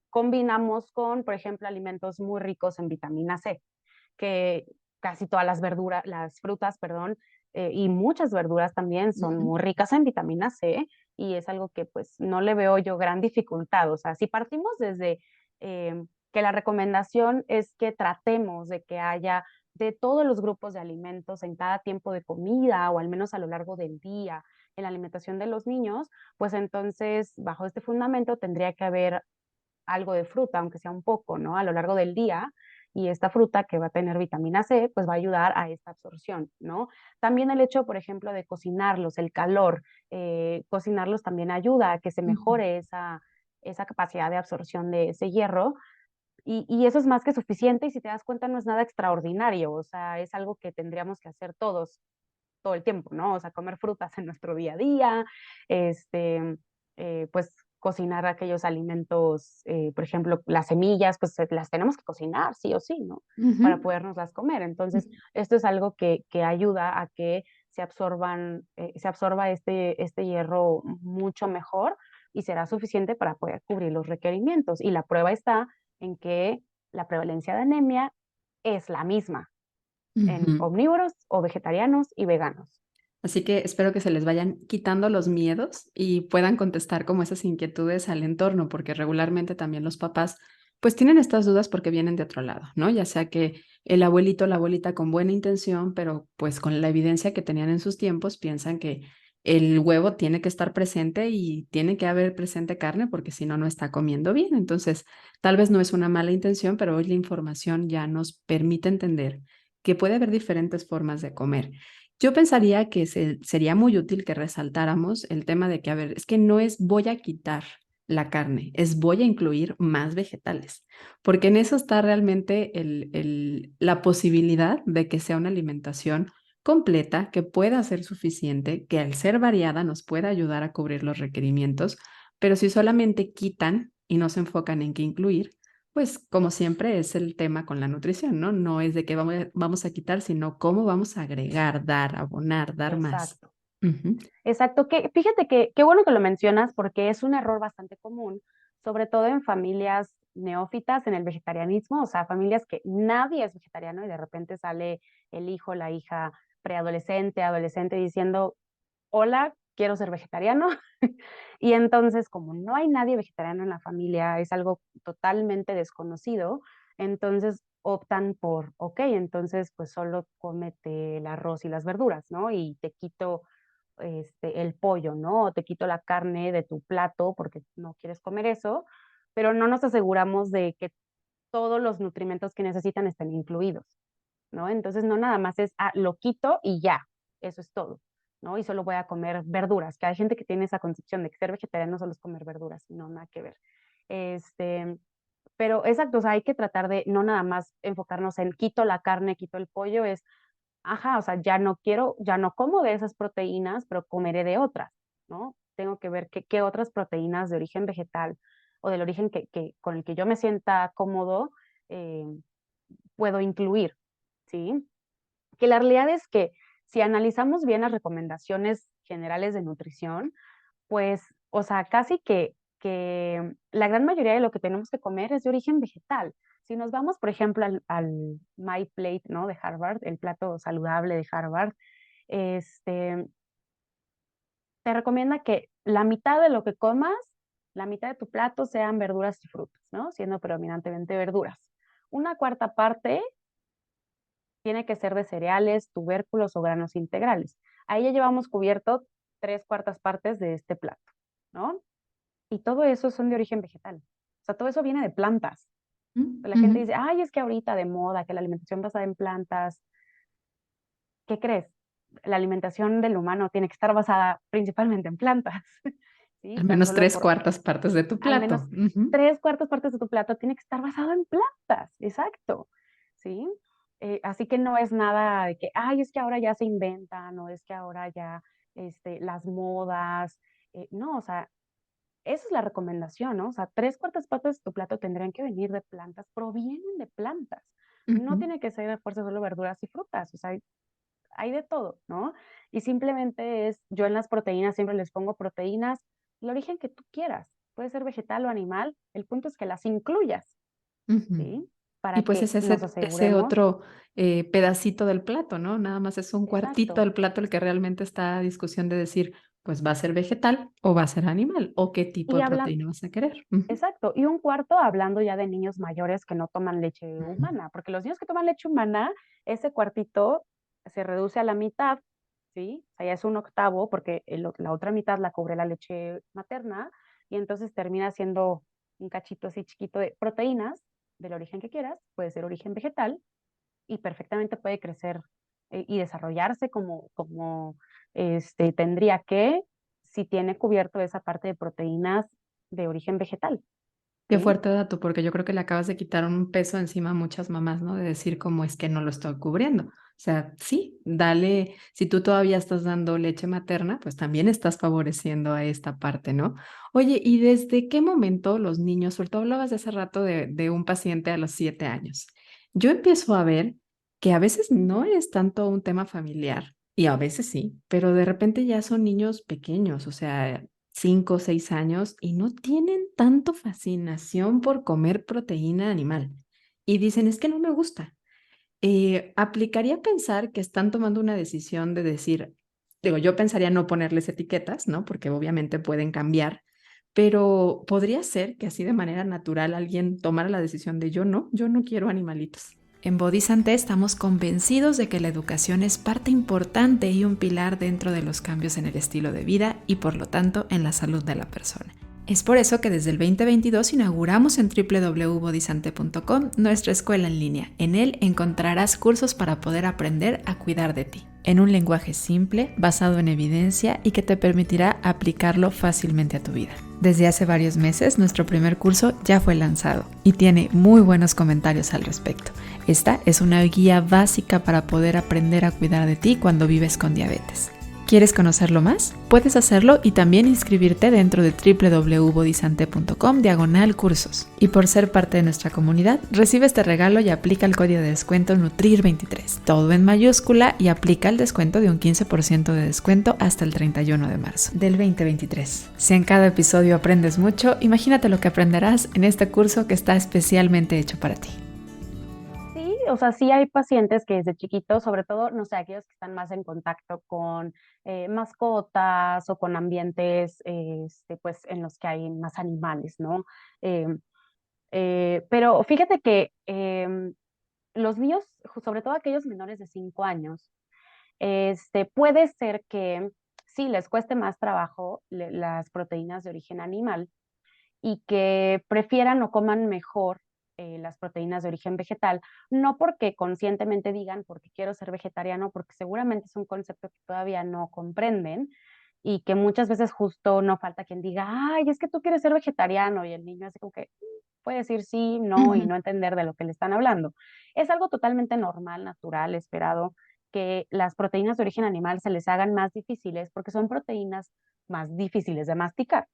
combinamos con, por ejemplo, alimentos muy ricos en vitamina C, que casi todas las verduras, las frutas, perdón, y muchas verduras también son Ujú. muy ricas en vitamina C y es algo que pues no le veo yo gran dificultad. O sea, si partimos desde que la recomendación es que tratemos de que haya de todos los grupos de alimentos en cada tiempo de comida o al menos a lo largo del día en la alimentación de los niños, pues entonces bajo este fundamento tendría que haber algo de fruta, aunque sea un poco, ¿no? A lo largo del día. Y esta fruta que va a tener vitamina C, pues va a ayudar a esta absorción, ¿no? También el hecho, por ejemplo, de cocinarlos, el calor, cocinarlos también ayuda a que se Ujú. mejore esa capacidad de absorción de ese hierro. Y eso es más que suficiente y si te das cuenta no es nada extraordinario, o sea, es algo que tendríamos que hacer todos todo el tiempo, ¿no? O sea, comer frutas en nuestro día a día, pues cocinar aquellos alimentos, por ejemplo, las semillas, pues las tenemos que cocinar sí o sí, ¿no? Para Ujú. podernoslas comer. Entonces, esto es algo que ayuda a que se absorba este hierro mucho mejor y será suficiente para poder cubrir los requerimientos. Y la prueba está en que la prevalencia de anemia es la misma en Ujú. omnívoros o vegetarianos y veganos. Así que espero que se les vayan quitando los miedos y puedan contestar como esas inquietudes al entorno, porque regularmente también los papás pues tienen estas dudas porque vienen de otro lado, ¿no? Ya sea que el abuelito o la abuelita con buena intención, pero pues con la evidencia que tenían en sus tiempos, piensan que el huevo tiene que estar presente y tiene que haber presente carne porque si no, no está comiendo bien. Entonces, tal vez no es una mala intención, pero hoy la información ya nos permite entender que puede haber diferentes formas de comer. Yo pensaría que sería muy útil que resaltáramos el tema de que, a ver, es que no es voy a quitar la carne, es voy a incluir más vegetales, porque en eso está realmente la posibilidad de que sea una alimentación completa, que pueda ser suficiente, que al ser variada nos pueda ayudar a cubrir los requerimientos, pero si solamente quitan y no se enfocan en qué incluir, pues como siempre es el tema con la nutrición, ¿no? No es de qué vamos a quitar, sino cómo vamos a agregar, dar, abonar, dar más. Exacto, Ujú. exacto. Que, fíjate que qué bueno que lo mencionas porque es un error bastante común, sobre todo en familias neófitas en el vegetarianismo, o sea, familias que nadie es vegetariano y de repente sale el hijo, la hija preadolescente, adolescente diciendo, hola, quiero ser vegetariano. Y entonces, como no hay nadie vegetariano en la familia, es algo totalmente desconocido, entonces optan por, ok, entonces pues solo cómete el arroz y las verduras, ¿no? Y te quito el pollo, ¿no? O te quito la carne de tu plato porque no quieres comer eso, pero no nos aseguramos de que todos los nutrimentos que necesitan estén incluidos, ¿no? Entonces, no nada más es, lo quito y ya, eso es todo, ¿no? Y solo voy a comer verduras, que hay gente que tiene esa concepción de que ser vegetariano solo es comer verduras, no, nada que ver. Este, pero exacto, o sea, hay que tratar de no nada más enfocarnos en quito la carne, quito el pollo, es, ajá, o sea, ya no quiero, ya no como de esas proteínas, pero comeré de otras, ¿no? Tengo que ver qué otras proteínas de origen vegetal o del origen con el que yo me sienta cómodo, puedo incluir, ¿sí? Que la realidad es que si analizamos bien las recomendaciones generales de nutrición, pues, o sea, casi que la gran mayoría de lo que tenemos que comer es de origen vegetal. Si nos vamos, por ejemplo, al My Plate, ¿no? De Harvard, el plato saludable de Harvard, este, te recomienda que la mitad de lo que comas, la mitad de tu plato sean verduras y frutas, ¿no? Siendo predominantemente verduras. Una cuarta parte tiene que ser de cereales, tubérculos o granos integrales. Ahí ya llevamos cubierto tres cuartas partes de este plato, ¿no? Y todo eso son de origen vegetal. O sea, todo eso viene de plantas. La gente Ujú. dice, ay, es que ahorita de moda, que la alimentación basada en plantas. ¿Qué crees? La alimentación del humano tiene que estar basada principalmente en plantas, ¿sí? Al Tan menos solo tres por cuartas partes de tu al menos plato. Ujú. tres cuartas partes de tu plato tiene que estar basado en plantas, exacto, ¿sí? Así que no es nada de que, ay, es que ahora ya se inventan, o es que ahora ya las modas, no, o sea, esa es la recomendación, ¿no? O sea, tres cuartas partes de tu plato tendrían que venir de plantas, provienen de plantas. No Ujú. tiene que ser a fuerza solo verduras y frutas, o sea, hay de todo, ¿no? Y simplemente es, yo en las proteínas siempre les pongo proteínas, el origen que tú quieras, puede ser vegetal o animal, el punto es que las incluyas, Ujú. ¿sí? Y Para pues que es nos ese aseguremos, otro pedacito del plato, ¿no? Nada más es un cuartito exacto, del plato el que realmente está a discusión de decir, pues va a ser vegetal o va a ser animal o qué tipo y de hablan, proteína vas a querer. Ujú. exacto, y un cuarto hablando ya de niños mayores que no toman leche Ujú. humana, porque los niños que toman leche humana, ese cuartito se reduce a la mitad, ¿sí? O sea, ya es un octavo, porque la otra mitad la cubre la leche materna, y entonces termina siendo un cachito así chiquito de proteínas, del origen que quieras, puede ser origen vegetal, y perfectamente puede crecer y desarrollarse como tendría que, si tiene cubierto esa parte de proteínas de origen vegetal, Qué ¿sí? fuerte dato, porque yo creo que le acabas de quitar un peso encima a muchas mamás, ¿no? De decir cómo es que no lo estoy cubriendo. O sea, sí, dale, si tú todavía estás dando leche materna, pues también estás favoreciendo a esta parte, ¿no? Oye, ¿y desde qué momento los niños, sobre todo hablabas de hace rato de un paciente a los 7 años? Yo empiezo a ver que a veces no es tanto un tema familiar, y a veces sí, pero de repente ya son niños pequeños, o sea, 5 o 6 años y no tienen tanto fascinación por comer proteína animal. Y dicen, es que no me gusta. Aplicaría pensar que están tomando una decisión de decir, digo, yo pensaría no ponerles etiquetas, ¿no? Porque obviamente pueden cambiar, pero podría ser que así de manera natural alguien tomara la decisión de yo no quiero animalitos. En Body Santé estamos convencidos de que la educación es parte importante y un pilar dentro de los cambios en el estilo de vida y por lo tanto en la salud de la persona. Es por eso que desde el 2022 inauguramos en www.bodysante.com nuestra escuela en línea. En él encontrarás cursos para poder aprender a cuidar de ti, en un lenguaje simple, basado en evidencia y que te permitirá aplicarlo fácilmente a tu vida. Desde hace varios meses nuestro primer curso ya fue lanzado y tiene muy buenos comentarios al respecto. Esta es una guía básica para poder aprender a cuidar de ti cuando vives con diabetes. ¿Quieres conocerlo más? Puedes hacerlo y también inscribirte dentro de www.bodysante.com/cursos. Y por ser parte de nuestra comunidad, recibe este regalo y aplica el código de descuento NUTRIR23, todo en mayúscula, y aplica el descuento de un 15% de descuento hasta el 31 de marzo del 2023. Si en cada episodio aprendes mucho, imagínate lo que aprenderás en este curso que está especialmente hecho para ti. Sí, o sea, sí hay pacientes que desde chiquitos, sobre todo, no sé, aquellos que están más en contacto con mascotas o con ambientes, pues, en los que hay más animales, ¿no? Em, pero fíjate que los niños, sobre todo aquellos menores de 5 años, puede ser que sí les cueste más trabajo las proteínas de origen animal y que prefieran o coman mejor las proteínas de origen vegetal, no porque conscientemente digan porque quiero ser vegetariano, porque seguramente es un concepto que todavía no comprenden y que muchas veces justo no falta quien diga, ay, es que tú quieres ser vegetariano y el niño así como que puede decir sí, no y Ujú. no entender de lo que le están hablando. Es algo totalmente normal, natural, esperado, que las proteínas de origen animal se les hagan más difíciles porque son proteínas más difíciles de masticar.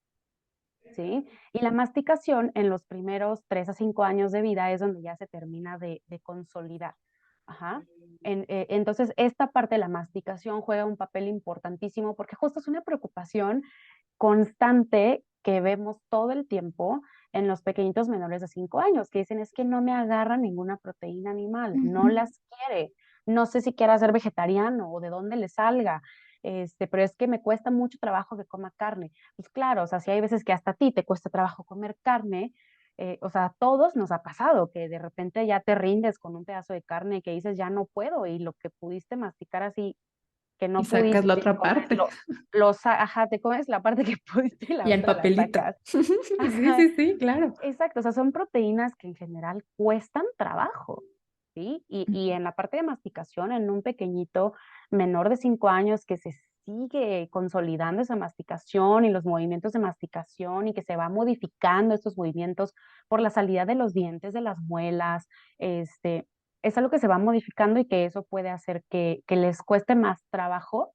¿sí? Y la masticación en los primeros 3 a 5 años de vida es donde ya se termina de consolidar. Ajá. Entonces, esta parte de la masticación juega un papel importantísimo porque justo es una preocupación constante que vemos todo el tiempo en los pequeñitos menores de 5 años, que dicen, es que no me agarra ninguna proteína animal, no Ujú. las quiere, no sé si quiera ser vegetariano o de dónde le salga, pero es que me cuesta mucho trabajo que coma carne. Pues claro, o sea, si hay veces que hasta a ti te cuesta trabajo comer carne, o sea, a todos nos ha pasado que de repente ya te rindes con un pedazo de carne y que dices, ya no puedo, y lo que pudiste masticar así que Y no sacas la pudiste, otra comes parte. ajá, te comes la parte que pudiste y la Y en otra la papelito. sacas. Sí, Ajá, sí, sí, claro. exacto, o sea, son proteínas que en general cuestan trabajo, ¿sí? Y en la parte de masticación, en un pequeñito menor de 5 años que se sigue consolidando esa masticación y los movimientos de masticación y que se va modificando estos movimientos por la salida de los dientes, de las muelas, este, es algo que se va modificando y que eso puede hacer que les cueste más trabajo,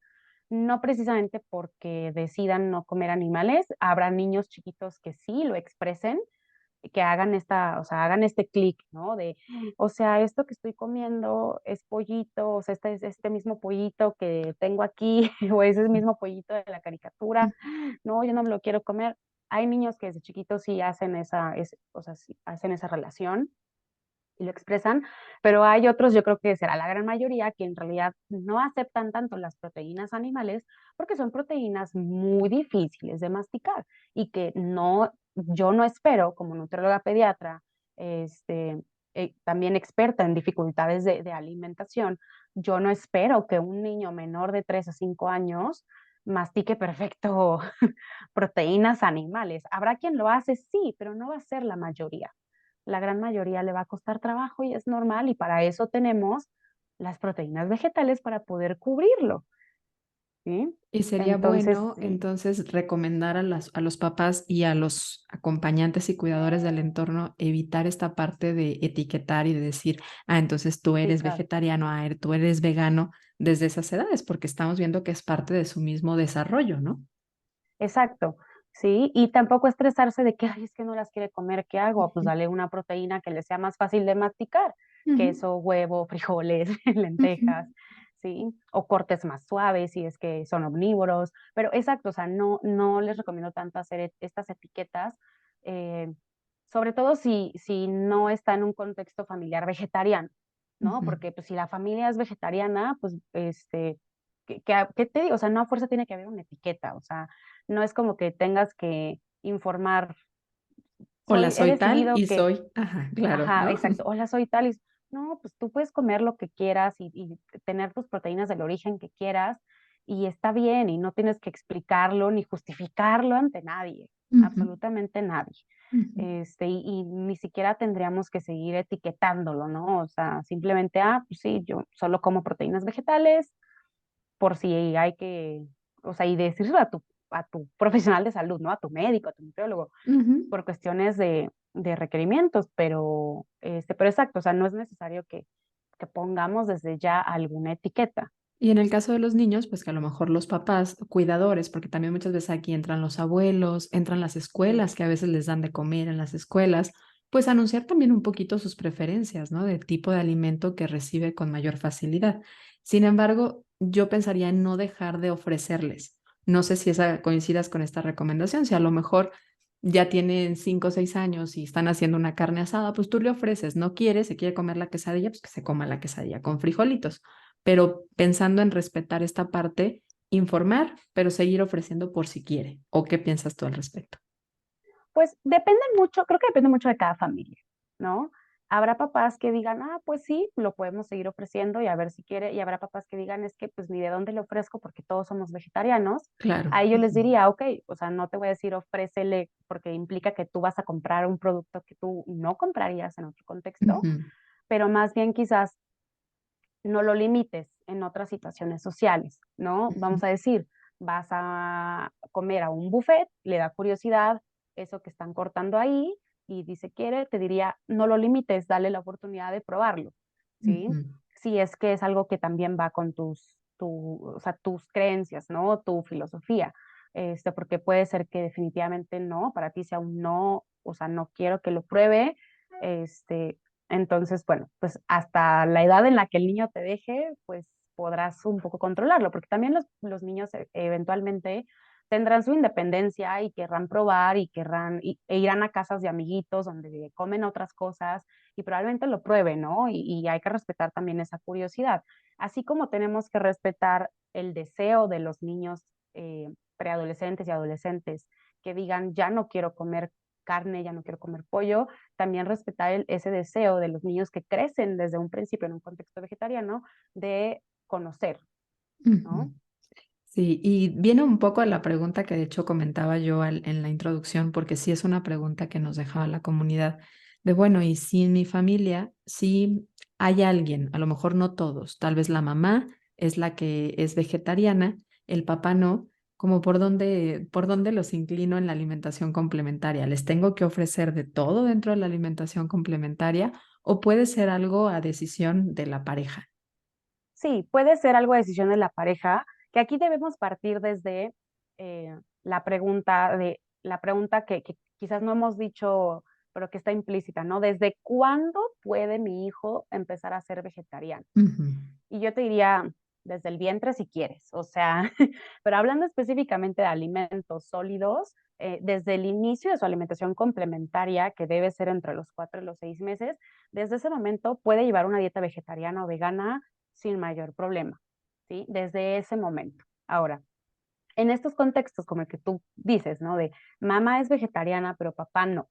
no precisamente porque decidan no comer animales, habrá niños chiquitos que sí lo expresen, que hagan esta, o sea, hagan este clic, ¿no? De, o sea, esto que estoy comiendo es pollito, o sea, este es este mismo pollito que tengo aquí, o es el mismo pollito de la caricatura, no, yo no me lo quiero comer. Hay niños que desde chiquitos sí hacen o sea, sí hacen esa relación y lo expresan, pero hay otros, yo creo que será la gran mayoría, que en realidad no aceptan tanto las proteínas animales porque son proteínas muy difíciles de masticar y que no, yo no espero como nutrióloga pediatra, este, también experta en dificultades de alimentación, yo no espero que un niño menor de 3 a 5 años mastique perfecto proteínas animales. Habrá quien lo hace, sí, pero no va a ser la mayoría. La gran mayoría le va a costar trabajo y es normal, y para eso tenemos las proteínas vegetales para poder cubrirlo, ¿sí? Y sería Entonces, bueno sí, entonces recomendar a los papás y a los acompañantes y cuidadores del entorno evitar esta parte de etiquetar y de decir, ah, entonces tú sí, eres claro. vegetariano, ah, tú eres vegano desde esas edades, porque estamos viendo que es parte de su mismo desarrollo, ¿no? Exacto, sí, y tampoco estresarse de que: "Ay, es que no las quiere comer, ¿qué hago?". Pues Ujú, dale una proteína que le sea más fácil de masticar, ujú, queso, huevo, frijoles, ujú. lentejas, ¿sí? O cortes más suaves si es que son omnívoros, pero exacto, o sea, no les recomiendo tanto hacer estas etiquetas, eh, sobre todo si no está en un contexto familiar vegetariano, ¿no? Ujú. Porque, pues, si la familia es vegetariana, pues, ¿qué te digo? O sea, no a fuerza tiene que haber una etiqueta, o sea, no es como que tengas que informar, Hola, he soy tal decidido y que, soy, ajá, claro, ajá, ¿no? exacto, hola, soy tal, y no, pues tú puedes comer lo que quieras y tener tus proteínas del origen que quieras y está bien y no tienes que explicarlo ni justificarlo ante nadie, Ujú, absolutamente nadie. ujú. Y ni siquiera tendríamos que seguir etiquetándolo, ¿no? O sea, simplemente, ah, pues sí, yo solo como proteínas vegetales, por si hay que, o sea, y decírselo a tu profesional de salud, ¿no? A tu médico, a tu nutriólogo, Ujú. por cuestiones de requerimientos, pero exacto, o sea, no es necesario que pongamos desde ya alguna etiqueta. Y en el caso de los niños, pues que a lo mejor los papás, cuidadores, porque también muchas veces aquí entran los abuelos, entran las Sí, escuelas que a veces les dan de comer en las escuelas, pues anunciar también un poquito sus preferencias, ¿no? De tipo de alimento que recibe con mayor facilidad. Sin embargo, yo pensaría en no dejar de ofrecerles. No sé si esa coincidas con esta recomendación, si a lo mejor ya tienen 5 o 6 años y están haciendo una carne asada, pues tú le ofreces, no quiere, se quiere comer la quesadilla, pues que se coma la quesadilla con frijolitos, pero pensando en respetar esta parte, informar, pero seguir ofreciendo por si quiere. ¿O qué piensas tú al respecto? pues depende mucho, creo que depende mucho de cada familia, ¿no? Habrá papás que digan, ah, pues sí, lo podemos seguir ofreciendo y a ver si quiere, y habrá papás que digan, es que pues ni de dónde le ofrezco porque todos somos vegetarianos. Claro. A ellos les Ujú, diría, ok, o sea, no te voy a decir ofrécele porque implica que tú vas a comprar un producto que tú no comprarías en otro contexto, ujú, pero más bien quizás no lo limites en otras situaciones sociales, ¿no? ujú, Vamos a decir, vas a comer a un buffet, le da curiosidad eso que están cortando ahí y dice quiere, te diría, no lo limites, dale la oportunidad de probarlo, ¿sí? ujú. Si es que es algo que también va con o sea, tus creencias, ¿no? Tu filosofía. porque puede ser que definitivamente no, para ti sea un no, o sea, no quiero que lo pruebe, este, entonces, bueno, pues hasta la edad en la que el niño te deje, pues podrás un poco controlarlo, porque también los niños eventualmente tendrán su independencia y querrán probar y e irán a casas de amiguitos donde comen otras cosas y probablemente lo prueben, ¿no? Y hay que respetar también esa curiosidad. Así como tenemos que respetar el deseo de los niños preadolescentes y adolescentes que digan, ya no quiero comer carne, ya no quiero comer pollo, también respetar ese deseo de los niños que crecen desde un principio en un contexto vegetariano de conocer, ¿no? Ujú. Sí, y viene un poco a la pregunta que de hecho comentaba yo en la introducción, porque sí es una pregunta que nos dejaba la comunidad, de bueno, y si en mi familia sí hay alguien, a lo mejor no todos, tal vez la mamá es la que es vegetariana, el papá no, como por dónde los inclino en la alimentación complementaria. ¿Les tengo que ofrecer de todo dentro de la alimentación complementaria o puede ser algo a decisión de la pareja? Sí, puede ser algo de decisión de la pareja, que aquí debemos partir desde la pregunta que quizás no hemos dicho, pero que está implícita, ¿no? ¿Desde cuándo puede mi hijo empezar a ser vegetariano? Ujú, Y yo te diría, desde el vientre si quieres, o sea, pero hablando específicamente de alimentos sólidos, desde el inicio de su alimentación complementaria, que debe ser entre los 4 y los 6 meses, desde ese momento puede llevar una dieta vegetariana o vegana sin mayor problema, ¿sí? Desde ese momento. Ahora, en estos contextos como el que tú dices, ¿no? De mamá es vegetariana, pero papá no.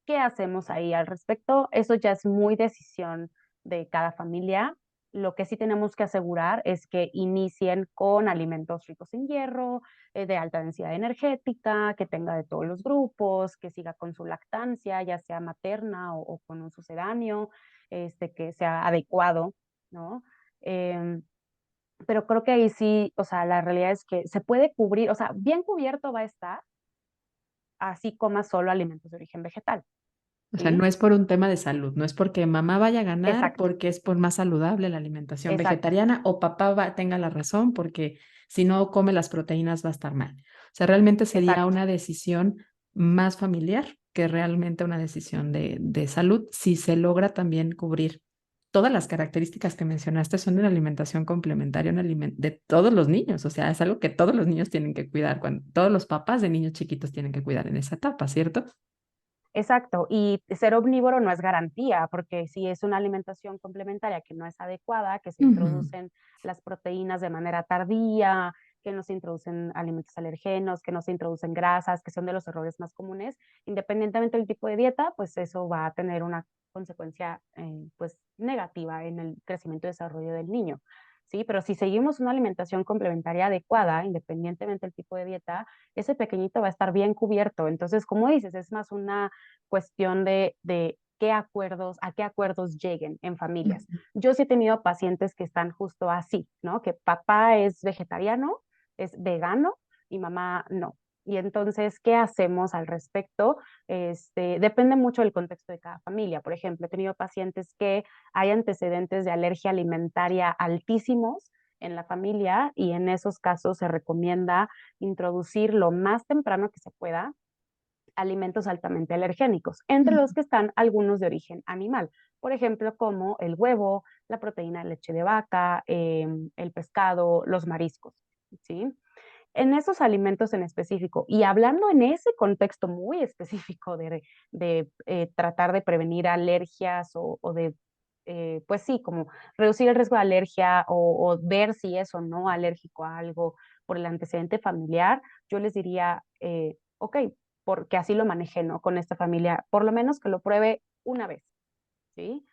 ¿Qué hacemos ahí al respecto? Eso ya es muy decisión de cada familia. Lo que sí tenemos que asegurar es que inicien con alimentos ricos en hierro, de alta densidad energética, que tenga de todos los grupos, que siga con su lactancia, ya sea materna o con un sucedáneo, que sea adecuado, ¿no? Em, pero creo que ahí sí, o sea, la realidad es que se puede cubrir, o sea, bien cubierto va a estar, así coma solo alimentos de origen vegetal, o sea, no ¿sí? es por un tema de salud, no es porque mamá vaya a ganar, Exacto, porque es por más saludable la alimentación exacto. vegetariana, o tenga la razón, porque si no come las proteínas va a estar mal. O sea, realmente sería Exacto, una decisión más familiar que realmente una decisión de salud, si se logra también cubrir todas las características que mencionaste son de la alimentación complementaria de todos los niños. O sea, es algo que todos los niños tienen que cuidar, cuando todos los papás de niños chiquitos tienen que cuidar en esa etapa, ¿cierto? exacto. Y ser omnívoro no es garantía, porque si es una alimentación complementaria que no es adecuada, que se Ujú. introducen las proteínas de manera tardía, que no se introducen alimentos alergenos, que no se introducen grasas, que son de los errores más comunes, independientemente del tipo de dieta, pues eso va a tener una consecuencia pues negativa en el crecimiento y desarrollo del niño. Sí, pero si seguimos una alimentación complementaria adecuada, independientemente del tipo de dieta, ese pequeñito va a estar bien cubierto. Entonces, como dices, es más una cuestión de a qué acuerdos lleguen en familias. Ujú. Yo sí he tenido pacientes que están justo así, ¿no? Que papá es vegetariano, es vegano y mamá no. Y entonces, ¿qué hacemos al respecto? Depende mucho del contexto de cada familia. Por ejemplo, he tenido pacientes que hay antecedentes de alergia alimentaria altísimos en la familia y en esos casos se recomienda introducir lo más temprano que se pueda alimentos altamente alergénicos, entre los que están algunos de origen animal, por ejemplo, como el huevo, la proteína de leche de vaca, el pescado, los mariscos, ¿sí? En esos alimentos en específico y hablando en ese contexto muy específico de tratar de prevenir alergias o de, pues sí, como reducir el riesgo de alergia o ver si es o no alérgico a algo por el antecedente familiar, yo les diría, ok, porque así lo manejé, ¿no? Con esta familia, por lo menos que lo pruebe una vez, ¿sí?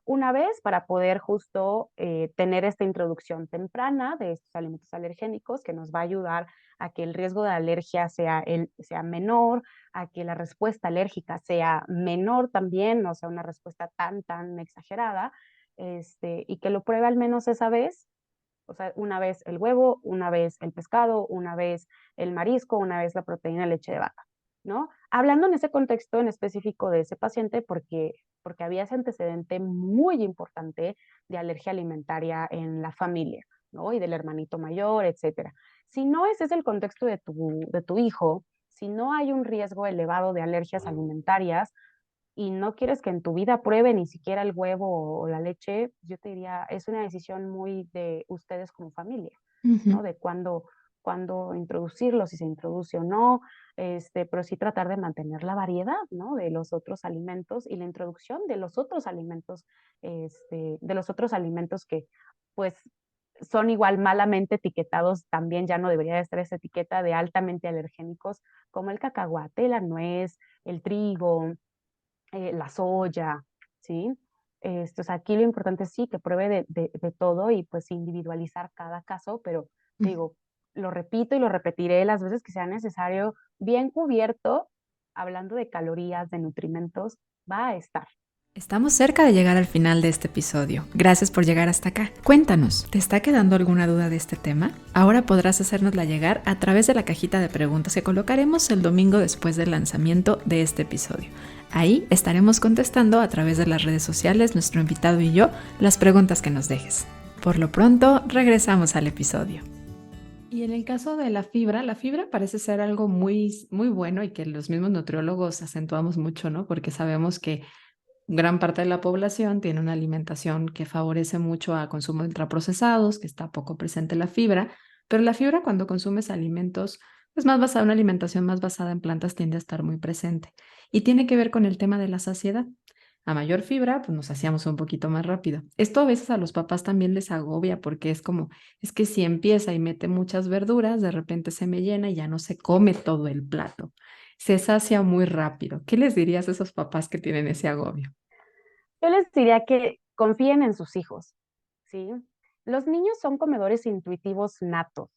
Una vez para poder justo tener esta introducción temprana de estos alimentos alergénicos que nos va a ayudar a que el riesgo de alergia sea menor, a que la respuesta alérgica sea menor también, no sea una respuesta tan exagerada, y que lo pruebe al menos esa vez, o sea, una vez el huevo, una vez el pescado, una vez el marisco, una vez la proteína de leche de vaca, ¿no? Hablando en ese contexto en específico de ese paciente porque había ese antecedente muy importante de alergia alimentaria en la familia, ¿no? Y del hermanito mayor, etcétera. Si no ese es el contexto de tu hijo, si no hay un riesgo elevado de alergias alimentarias y no quieres que en tu vida pruebe ni siquiera el huevo o la leche, yo te diría, es una decisión muy de ustedes como familia, ¿no? Ujú. De cuándo introducirlo, si se introduce o no, pero sí tratar de mantener la variedad, ¿no? De los otros alimentos y la introducción de los otros alimentos, que, pues, son igual malamente etiquetados, también ya no debería de estar esa etiqueta de altamente alergénicos, como el cacahuate, la nuez, el trigo, la soya, ¿sí? O sea, aquí lo importante sí que pruebe de todo y pues individualizar cada caso, pero te Ujú. digo, lo repito y lo repetiré las veces que sea necesario, bien cubierto, hablando de calorías, de nutrimentos, va a estar. Estamos cerca de llegar al final de este episodio. Gracias por llegar hasta acá. Cuéntanos, ¿te está quedando alguna duda de este tema? Ahora podrás hacérnosla llegar a través de la cajita de preguntas que colocaremos el domingo después del lanzamiento de este episodio. Ahí estaremos contestando a través de las redes sociales, nuestro invitado y yo, las preguntas que nos dejes. Por lo pronto, regresamos al episodio. Y en el caso de la fibra parece ser algo muy, muy bueno y que los mismos nutriólogos acentuamos mucho, ¿no? Porque sabemos que gran parte de la población tiene una alimentación que favorece mucho a consumo de ultraprocesados, que está poco presente la fibra, pero la fibra cuando consumes alimentos, pues más basada, una alimentación más basada en plantas tiende a estar muy presente. Y tiene que ver con el tema de la saciedad. A mayor fibra, pues nos hacíamos un poquito más rápido. Esto a veces a los papás también les agobia porque es como, es que si empieza y mete muchas verduras, de repente se me llena y ya no se come todo el plato. Se sacia muy rápido. ¿Qué les dirías a esos papás que tienen ese agobio? Yo les diría que confíen en sus hijos, ¿sí? Los niños son comedores intuitivos natos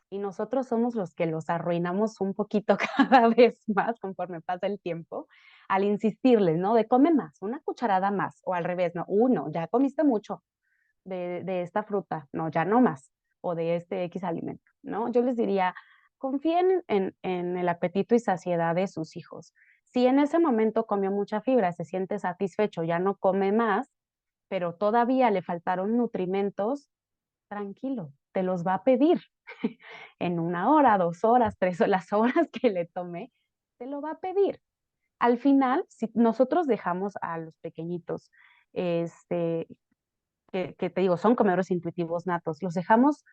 y nosotros somos los que los arruinamos un poquito cada vez más conforme pasa el tiempo al insistirles, ¿no? De come más, una cucharada más, o al revés, no, uno, ya comiste mucho de esta fruta, no, ya no más, o de este X alimento, ¿no? Yo les diría, confíen en el apetito y saciedad de sus hijos. Si en ese momento comió mucha fibra, se siente satisfecho, ya no come más, pero todavía le faltaron nutrimentos, tranquilo, te los va a pedir en 1 hora, 2 horas, 3 horas, las horas que le tome, te lo va a pedir. Al final, si nosotros dejamos a los pequeñitos, este, que te digo, son comedores intuitivos natos, los dejamos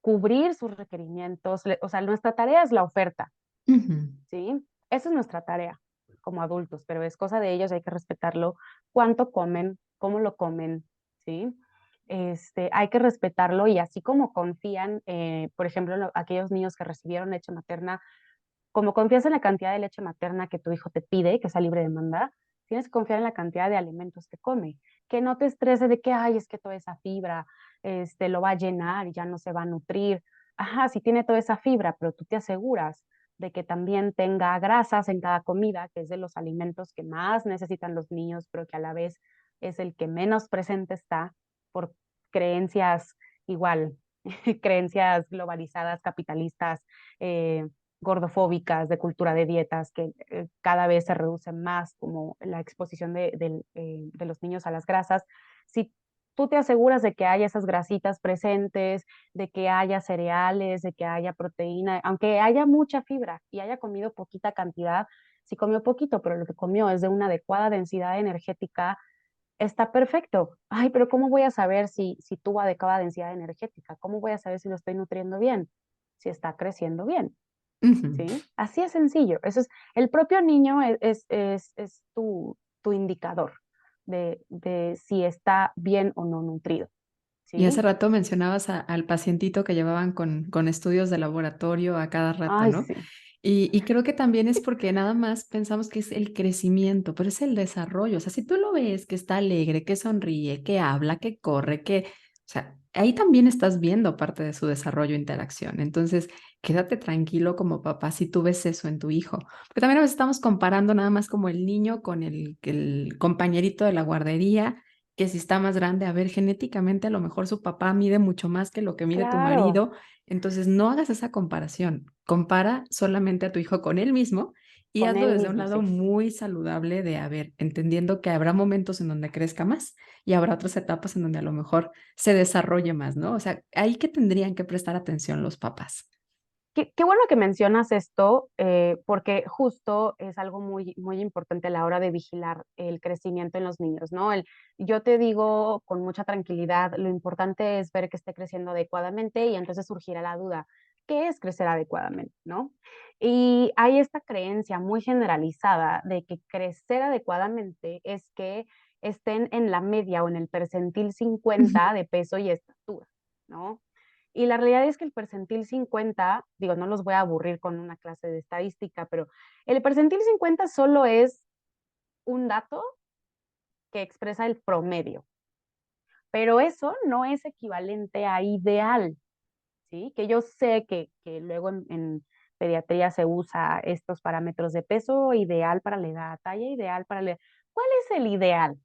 cubrir sus requerimientos, o sea, nuestra tarea es la oferta, Ujú. ¿sí? Esa es nuestra tarea como adultos, pero es cosa de ellos, hay que respetarlo, cuánto comen, cómo lo comen, ¿sí? Hay que respetarlo y así como confían, por ejemplo, aquellos niños que recibieron leche materna, como confías en la cantidad de leche materna que tu hijo te pide, que sea libre de demanda, tienes que confiar en la cantidad de alimentos que come, que no te estrese de que, ay, es que toda esa fibra, lo va a llenar y ya no se va a nutrir. Ajá, sí tiene toda esa fibra, pero tú te aseguras de que también tenga grasas en cada comida, que es de los alimentos que más necesitan los niños, pero que a la vez es el que menos presente está por creencias igual, creencias globalizadas, capitalistas, gordofóbicas, de cultura de dietas, que cada vez se reduce más como la exposición de los niños a las grasas. Si tú te aseguras de que haya esas grasitas presentes, de que haya cereales, de que haya proteína, aunque haya mucha fibra y haya comido poquita cantidad, si comió poquito, pero lo que comió es de una adecuada densidad energética, está perfecto. Ay, pero ¿cómo voy a saber si tuvo adecuada densidad energética? ¿Cómo voy a saber si lo estoy nutriendo bien? Si está creciendo bien. Ujú. ¿Sí? Así es sencillo. Eso es, el propio niño es tu indicador de si está bien o no nutrido. Y hace ¿Sí? rato mencionabas al pacientito que llevaban con estudios de laboratorio a cada rato, Ay, ¿no? sí. Y creo que también es porque nada más pensamos que es el crecimiento, pero es el desarrollo. O sea, si tú lo ves que está alegre, que sonríe, que habla, que corre, o sea, ahí también estás viendo parte de su desarrollo e interacción. Entonces, quédate tranquilo como papá si tú ves eso en tu hijo. Porque también a veces estamos comparando nada más como el niño con el compañerito de la guardería, que si está más grande, a ver, genéticamente a lo mejor su papá mide mucho más que lo que mide tu Claro, marido, entonces no hagas esa comparación. Compara solamente a tu hijo con él mismo y con hazlo él desde un mismo, lado sí. muy saludable de, a ver, entendiendo que habrá momentos en donde crezca más y habrá otras etapas en donde a lo mejor se desarrolle más, ¿no? O sea, ahí que tendrían que prestar atención los papás. qué bueno que mencionas esto, porque justo es algo muy, muy importante a la hora de vigilar el crecimiento en los niños, ¿no? Yo te digo con mucha tranquilidad, lo importante es ver que esté creciendo adecuadamente y entonces surgirá la duda, ¿qué es crecer adecuadamente, no? Y hay esta creencia muy generalizada de que crecer adecuadamente es que estén en la media o en el percentil 50 de peso y estatura, ¿no? Y la realidad es que el percentil 50, digo, no los voy a aburrir con una clase de estadística, pero el percentil 50 solo es un dato que expresa el promedio, pero eso no es equivalente a ideal, ¿sí? Que yo sé que luego en pediatría se usa estos parámetros de peso ideal para la edad, talla ideal para la edad. ¿Cuál es el ideal?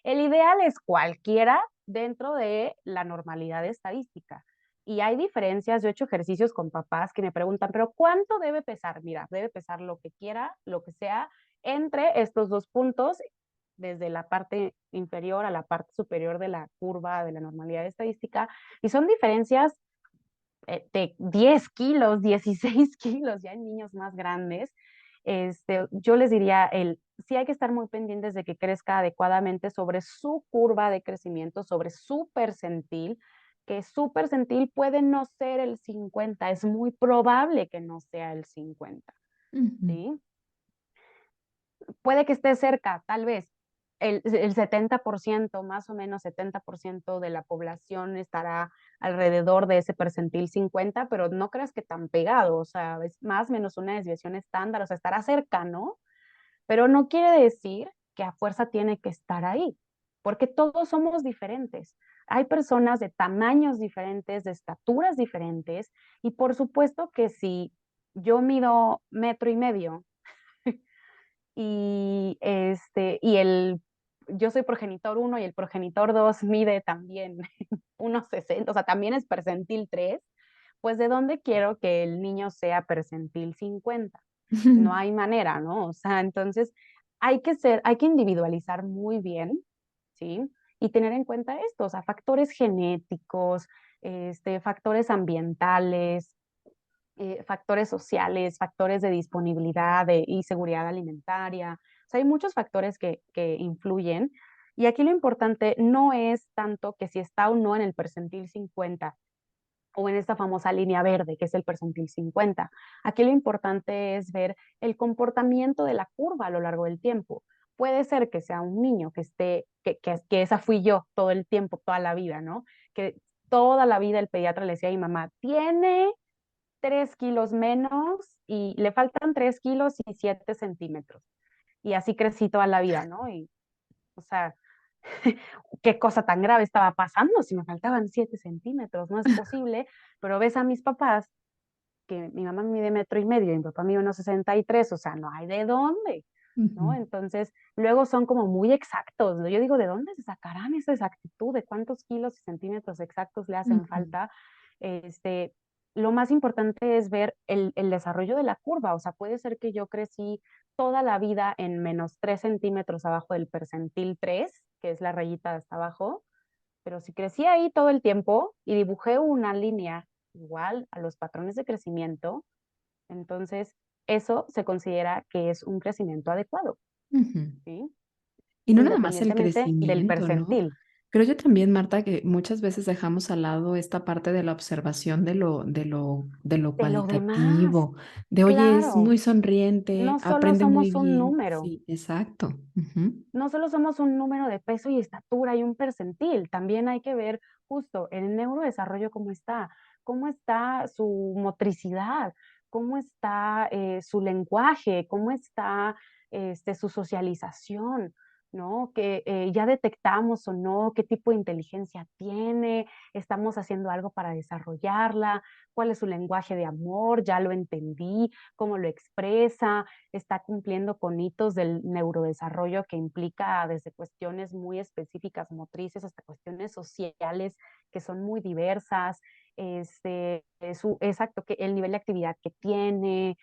El ideal es cualquiera dentro de la normalidad estadística. Y hay diferencias. Yo he hecho ejercicios con papás que me preguntan, pero ¿cuánto debe pesar? Mira, debe pesar lo que quiera, lo que sea, entre estos dos puntos, desde la parte inferior a la parte superior de la curva de la normalidad estadística. Y son diferencias de 10 kilos, 16 kilos, ya en niños más grandes. Yo les diría, sí hay que estar muy pendientes de que crezca adecuadamente sobre su curva de crecimiento, sobre su percentil, que su percentil puede no ser el 50, es muy probable que no sea el 50, Ujú. ¿sí? Puede que esté cerca, tal vez. El 70%, más o menos 70% de la población estará alrededor de ese percentil 50, pero no creas que tan pegado, o sea, es más o menos una desviación estándar, o sea, estará cercano, pero no quiere decir que a fuerza tiene que estar ahí, porque todos somos diferentes. Hay personas de tamaños diferentes, de estaturas diferentes, y por supuesto que si yo mido 1,5 metros yo soy progenitor uno y el progenitor 2 mide también 1,60, o sea, también es percentil 3, pues ¿de dónde quiero que el niño sea percentil 50? No hay manera, ¿no? O sea, entonces hay que individualizar muy bien, ¿sí? Y tener en cuenta esto, o sea, factores genéticos, factores ambientales, factores sociales, factores de disponibilidad y seguridad alimentaria. O sea, hay muchos factores que influyen. Y aquí lo importante no es tanto que si está o no en el percentil 50 o en esta famosa línea verde, que es el percentil 50. Aquí lo importante es ver el comportamiento de la curva a lo largo del tiempo. Puede ser que sea un niño que esté, que esa fui yo todo el tiempo, toda la vida, ¿no? Que toda la vida el pediatra le decía a mi mamá, tiene 3 kilos menos y le faltan 3 kilos y 7 centímetros. Y así crecí toda la vida, ¿no? Y, o sea, qué cosa tan grave estaba pasando si me faltaban 7 centímetros, no es posible, pero ves a mis papás, que mi mamá mide 1,5 metros y mi papá mide 1,63, o sea, no hay de dónde, ¿no? Ujú. Entonces, luego son como muy exactos, ¿no? Yo digo, ¿de dónde se sacarán esa exactitud? ¿De cuántos kilos y centímetros exactos le hacen Ujú. falta? Este, lo más importante es ver el desarrollo de la curva, o sea, puede ser que yo crecí toda la vida en -3 centímetros abajo del percentil 3, que es la rayita de hasta abajo, pero si crecí ahí todo el tiempo y dibujé una línea igual a los patrones de crecimiento, entonces eso se considera que es un crecimiento adecuado, Ujú. ¿sí? Y no nada más el Independientemente del crecimiento, ¿no? percentil, Creo yo también, Marta, que muchas veces dejamos al lado esta parte de la observación de lo de lo demás, cualitativo, de oye, es claro, muy sonriente, no solo aprende muy somos un bien. número, Sí, exacto. Ujú. no solo somos un número de peso y estatura y un percentil, también hay que ver justo el neurodesarrollo cómo está su motricidad, cómo está su lenguaje, cómo está su socialización, ¿no? Que ya detectamos o no qué tipo de inteligencia tiene, estamos haciendo algo para desarrollarla, cuál es su lenguaje de amor, ya lo entendí, cómo lo expresa, está cumpliendo con hitos del neurodesarrollo que implica desde cuestiones muy específicas motrices hasta cuestiones sociales que son muy diversas, exacto, que el nivel de actividad que tiene,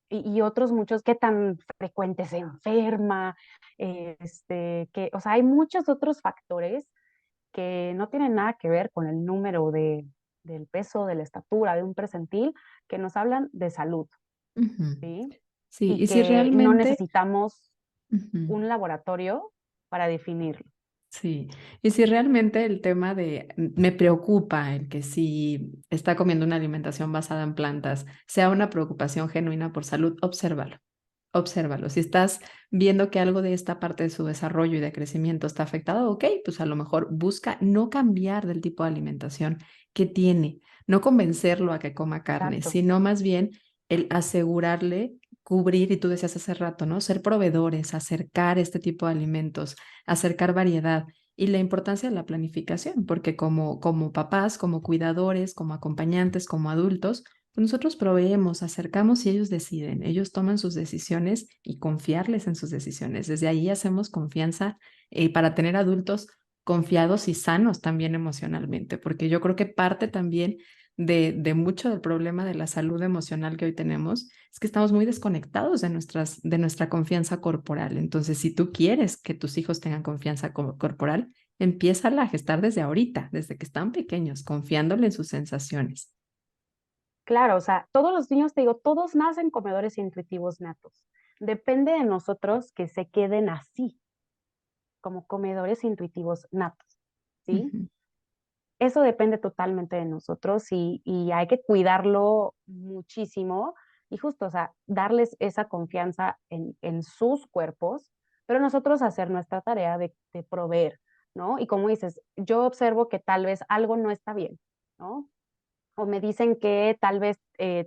y otros muchos, qué tan frecuente se enferma, o sea, hay muchos otros factores que no tienen nada que ver con el número del peso, de la estatura, de un percentil, que nos hablan de salud, Ujú. ¿sí? Sí, Y y si que no realmente, necesitamos ujú, un laboratorio para definirlo. sí, y si realmente el tema de me preocupa el que si está comiendo una alimentación basada en plantas sea una preocupación genuina por salud, obsérvalo. Obsérvalo. Si estás viendo que algo de esta parte de su desarrollo y de crecimiento está afectado, ok, pues a lo mejor busca no cambiar del tipo de alimentación que tiene, no convencerlo a que coma carne, Exacto. sino más bien el asegurarle cubrir, y tú decías hace rato, ¿no? Ser proveedores, acercar este tipo de alimentos, acercar variedad y la importancia de la planificación, porque como papás, como cuidadores, como acompañantes, como adultos, pues nosotros proveemos, acercamos y ellos deciden, ellos toman sus decisiones y confiarles en sus decisiones. Desde ahí hacemos confianza para tener adultos confiados y sanos también emocionalmente, porque yo creo que parte también de mucho del problema de la salud emocional que hoy tenemos es que estamos muy desconectados de nuestra confianza corporal. Entonces, si tú quieres que tus hijos tengan confianza corporal, empiézala a gestar desde ahorita, desde que están pequeños, confiándole en sus sensaciones. Claro, o sea, todos los niños, te digo, todos nacen comedores intuitivos natos. Depende de nosotros que se queden así, como comedores intuitivos natos, ¿sí? Ujú, Eso depende totalmente de nosotros y hay que cuidarlo muchísimo y justo, o sea, darles esa confianza en sus cuerpos, pero nosotros hacer nuestra tarea de proveer, ¿no? Y como dices, yo observo que tal vez algo no está bien, ¿no? O me dicen que tal vez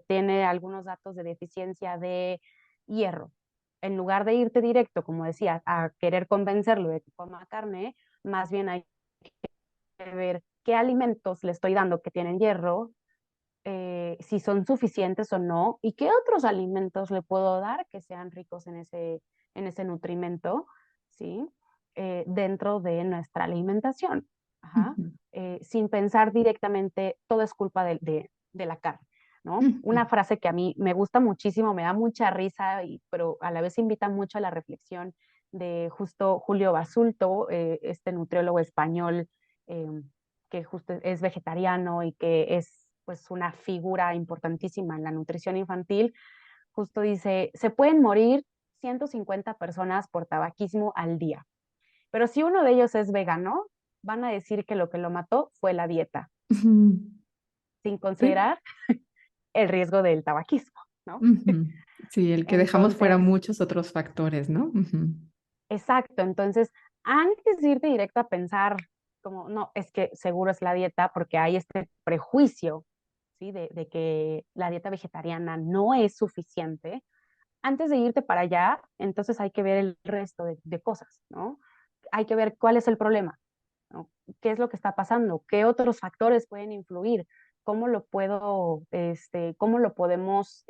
tiene algunos datos de deficiencia de hierro. En lugar de irte directo, como decía, a querer convencerlo de que coma carne, más bien hay que ver qué alimentos le estoy dando que tienen hierro, si son suficientes o no, y qué otros alimentos le puedo dar que sean ricos en ese nutrimento, ¿sí? Dentro de nuestra alimentación. Ajá. ujú, Sin pensar directamente, todo es culpa de la carne, ¿no? ujú, Una frase que a mí me gusta muchísimo, me da mucha risa, pero a la vez invita mucho a la reflexión de justo Julio Basulto, este nutriólogo español eh, que justo es vegetariano y que es pues una figura importantísima en la nutrición infantil, justo dice, se pueden morir 150 personas por tabaquismo al día, pero si uno de ellos es vegano, van a decir que lo que lo mató fue la dieta, ujú. sin Sí, considerar el riesgo del tabaquismo, ¿no? ujú. Sí, el que dejamos fuera Entonces, muchos otros factores, ¿no? Ujú, exacto, entonces, antes de irte directo a pensar como, no, es que seguro es la dieta, porque hay este prejuicio, ¿sí? De que la dieta vegetariana no es suficiente. Antes de irte para allá, entonces hay que ver el resto de cosas, ¿no? Hay que ver cuál es el problema, ¿no? ¿Qué es lo que está pasando? ¿Qué otros factores pueden influir? ¿Cómo lo puedo, cómo lo podemos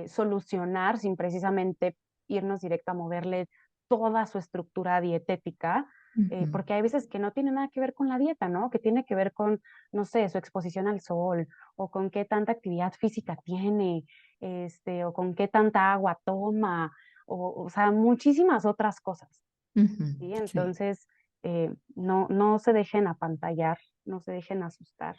solucionar sin precisamente irnos directo a moverle toda su estructura dietética, ujú, porque hay veces que no tiene nada que ver con la dieta, ¿no? Que tiene que ver con, no sé, su exposición al sol, o con qué tanta actividad física tiene, o con qué tanta agua toma, o sea, muchísimas otras cosas, ujú. ¿sí? Sí. Entonces, no se dejen apantallar, no se dejen asustar.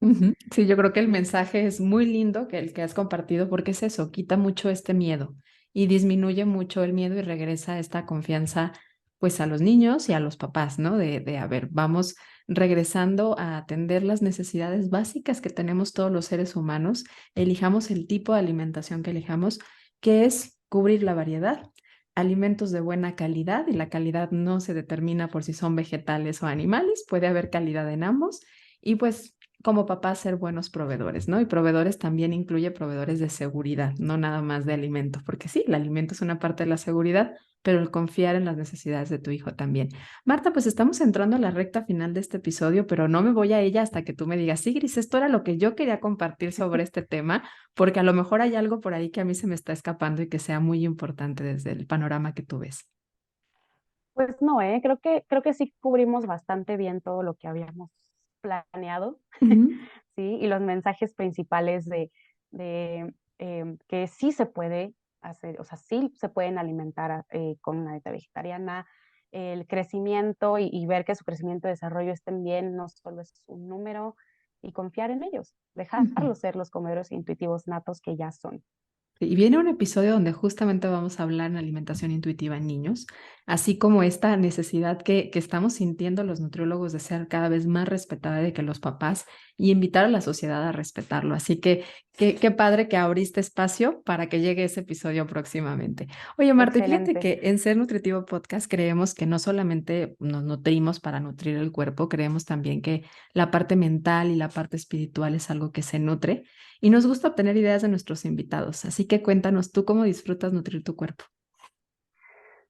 Ujú. Sí, yo creo que el mensaje es muy lindo que el que has compartido porque es eso, quita mucho este miedo y disminuye mucho el miedo y regresa esta confianza pues a los niños y a los papás, ¿no? A ver, vamos regresando a atender las necesidades básicas que tenemos todos los seres humanos, elijamos el tipo de alimentación que elijamos, que es cubrir la variedad, alimentos de buena calidad y la calidad no se determina por si son vegetales o animales, puede haber calidad en ambos. Y pues como papás ser buenos proveedores, ¿no? Y proveedores también incluye proveedores de seguridad, no nada más de alimentos, porque sí, el alimento es una parte de la seguridad, pero el confiar en las necesidades de tu hijo también. Marta, pues estamos entrando a la recta final de este episodio, pero no me voy a ella hasta que tú me digas, sí, Gris, esto era lo que yo quería compartir sobre este tema, porque a lo mejor hay algo por ahí que a mí se me está escapando y que sea muy importante desde el panorama que tú ves. Pues no, creo que sí cubrimos bastante bien todo lo que habíamos planeado. Ujú, ¿Sí? Y los mensajes principales que sí se puede hacer, o sea, sí se pueden alimentar con una dieta vegetariana, el crecimiento y ver que su crecimiento y desarrollo estén bien, no solo es un número, y confiar en ellos, Ujú. dejarlos ser los comedores intuitivos natos que ya son. Y viene un episodio donde justamente vamos a hablar en alimentación intuitiva en niños, así como esta necesidad que estamos sintiendo los nutriólogos de ser cada vez más respetada de que los papás y invitar a la sociedad a respetarlo. Así que qué padre que abriste espacio para que llegue ese episodio próximamente. Oye, Marta, y fíjate Excelente. que en Ser Nutritivo Podcast creemos que no solamente nos nutrimos para nutrir el cuerpo, creemos también que la parte mental y la parte espiritual es algo que se nutre. Y nos gusta obtener ideas de nuestros invitados, así que cuéntanos tú cómo disfrutas nutrir tu cuerpo.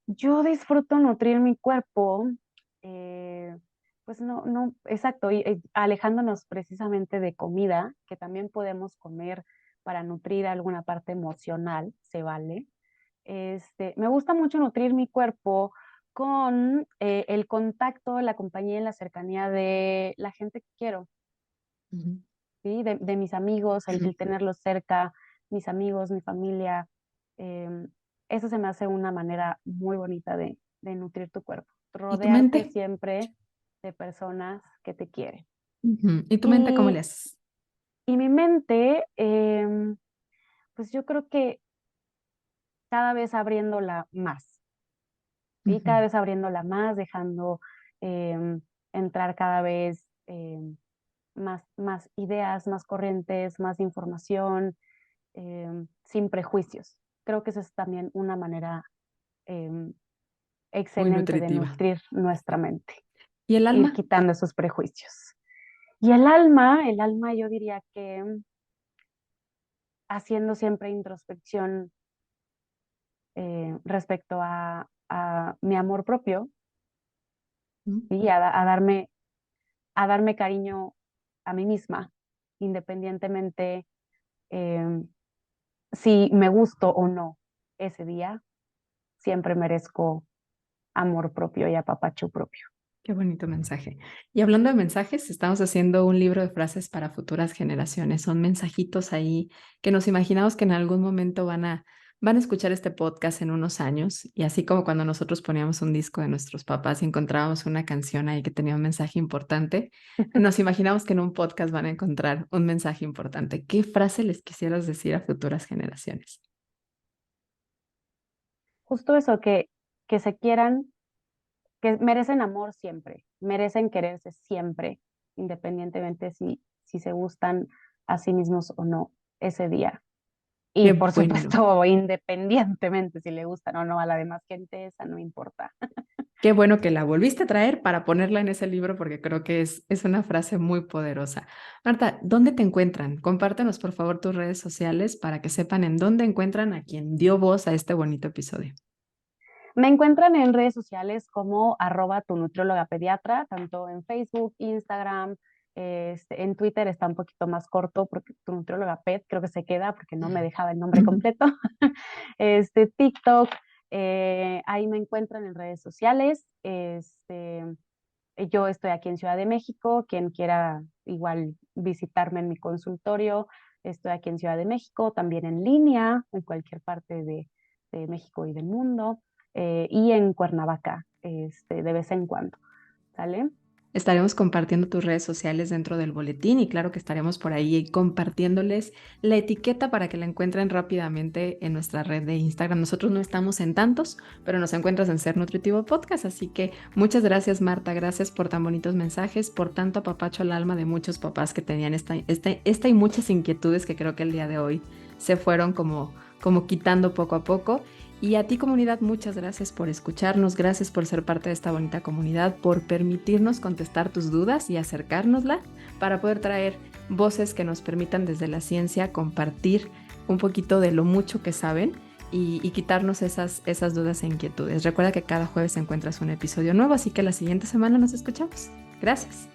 Yo disfruto nutrir mi cuerpo, pues no, exacto, y alejándonos precisamente de comida, que también podemos comer para nutrir alguna parte emocional, se vale. Me gusta mucho nutrir mi cuerpo con el contacto, la compañía y la cercanía de la gente que quiero, Ujú. ¿sí? De mis amigos, el tenerlos cerca, mis amigos, mi familia. em, Eso se me hace una manera muy bonita de nutrir tu cuerpo. ¿Y tu Rodearte mente? siempre de personas que te quieren. Ujú. ¿Y tu mente cómo le Y, haces? y mi mente, pues yo creo que cada vez abriéndola más, ¿sí? Ujú. Cada vez abriéndola más, dejando entrar cada vez más ideas, más corrientes, más información, sin prejuicios. Creo que esa es también una manera em, Muy excelente de nutritiva. nutrir nuestra mente, ¿Y el ir alma? quitando esos prejuicios. Y el alma yo diría que haciendo siempre introspección respecto a mi amor propio Mm. y a darme cariño a mí misma, independientemente em, si me gusto o no ese día, siempre merezco amor propio y apapacho propio. Qué bonito mensaje. Y hablando de mensajes, estamos haciendo un libro de frases para futuras generaciones. Son mensajitos ahí que nos imaginamos que en algún momento van a escuchar este podcast en unos años. Y así como cuando nosotros poníamos un disco de nuestros papás y encontrábamos una canción ahí que tenía un mensaje importante, nos imaginamos que en un podcast van a encontrar un mensaje importante. ¿Qué frase les quisieras decir a futuras generaciones? Justo eso, que se quieran, que merecen amor siempre, merecen quererse siempre, independientemente si se gustan a sí mismos o no ese día. Y Qué por bueno. supuesto, independientemente si le gustan o no a la demás gente, esa no importa. Qué bueno que la volviste a traer para ponerla en ese libro porque creo que es una frase muy poderosa. Marta, ¿dónde te encuentran? Compártenos por favor tus redes sociales para que sepan en dónde encuentran a quien dio voz a este bonito episodio. Me encuentran en redes sociales como @tu nutrióloga pediatra, tanto en Facebook, Instagram, en Twitter está un poquito más corto porque tu nutrióloga ped creo que se queda porque no me dejaba el nombre completo. TikTok, ahí me encuentran en redes sociales. Yo estoy aquí en Ciudad de México, quien quiera igual visitarme en mi consultorio, estoy aquí en Ciudad de México, también en línea, en cualquier parte de México y del mundo, y en Cuernavaca, de vez en cuando, ¿sale? Estaremos compartiendo tus redes sociales dentro del boletín y claro que estaremos por ahí compartiéndoles la etiqueta para que la encuentren rápidamente en nuestra red de Instagram. Nosotros no estamos en tantos, pero nos encuentras en Ser Nutritivo Podcast, así que muchas gracias Marta, gracias por tan bonitos mensajes, por tanto apapacho al alma de muchos papás que tenían esta y muchas inquietudes que creo que el día de hoy se fueron como quitando poco a poco. Y a ti comunidad, muchas gracias por escucharnos, gracias por ser parte de esta bonita comunidad, por permitirnos contestar tus dudas y acercárnosla para poder traer voces que nos permitan desde la ciencia compartir un poquito de lo mucho que saben y quitarnos esas dudas e inquietudes. Recuerda que cada jueves encuentras un episodio nuevo, así que la siguiente semana nos escuchamos. Gracias.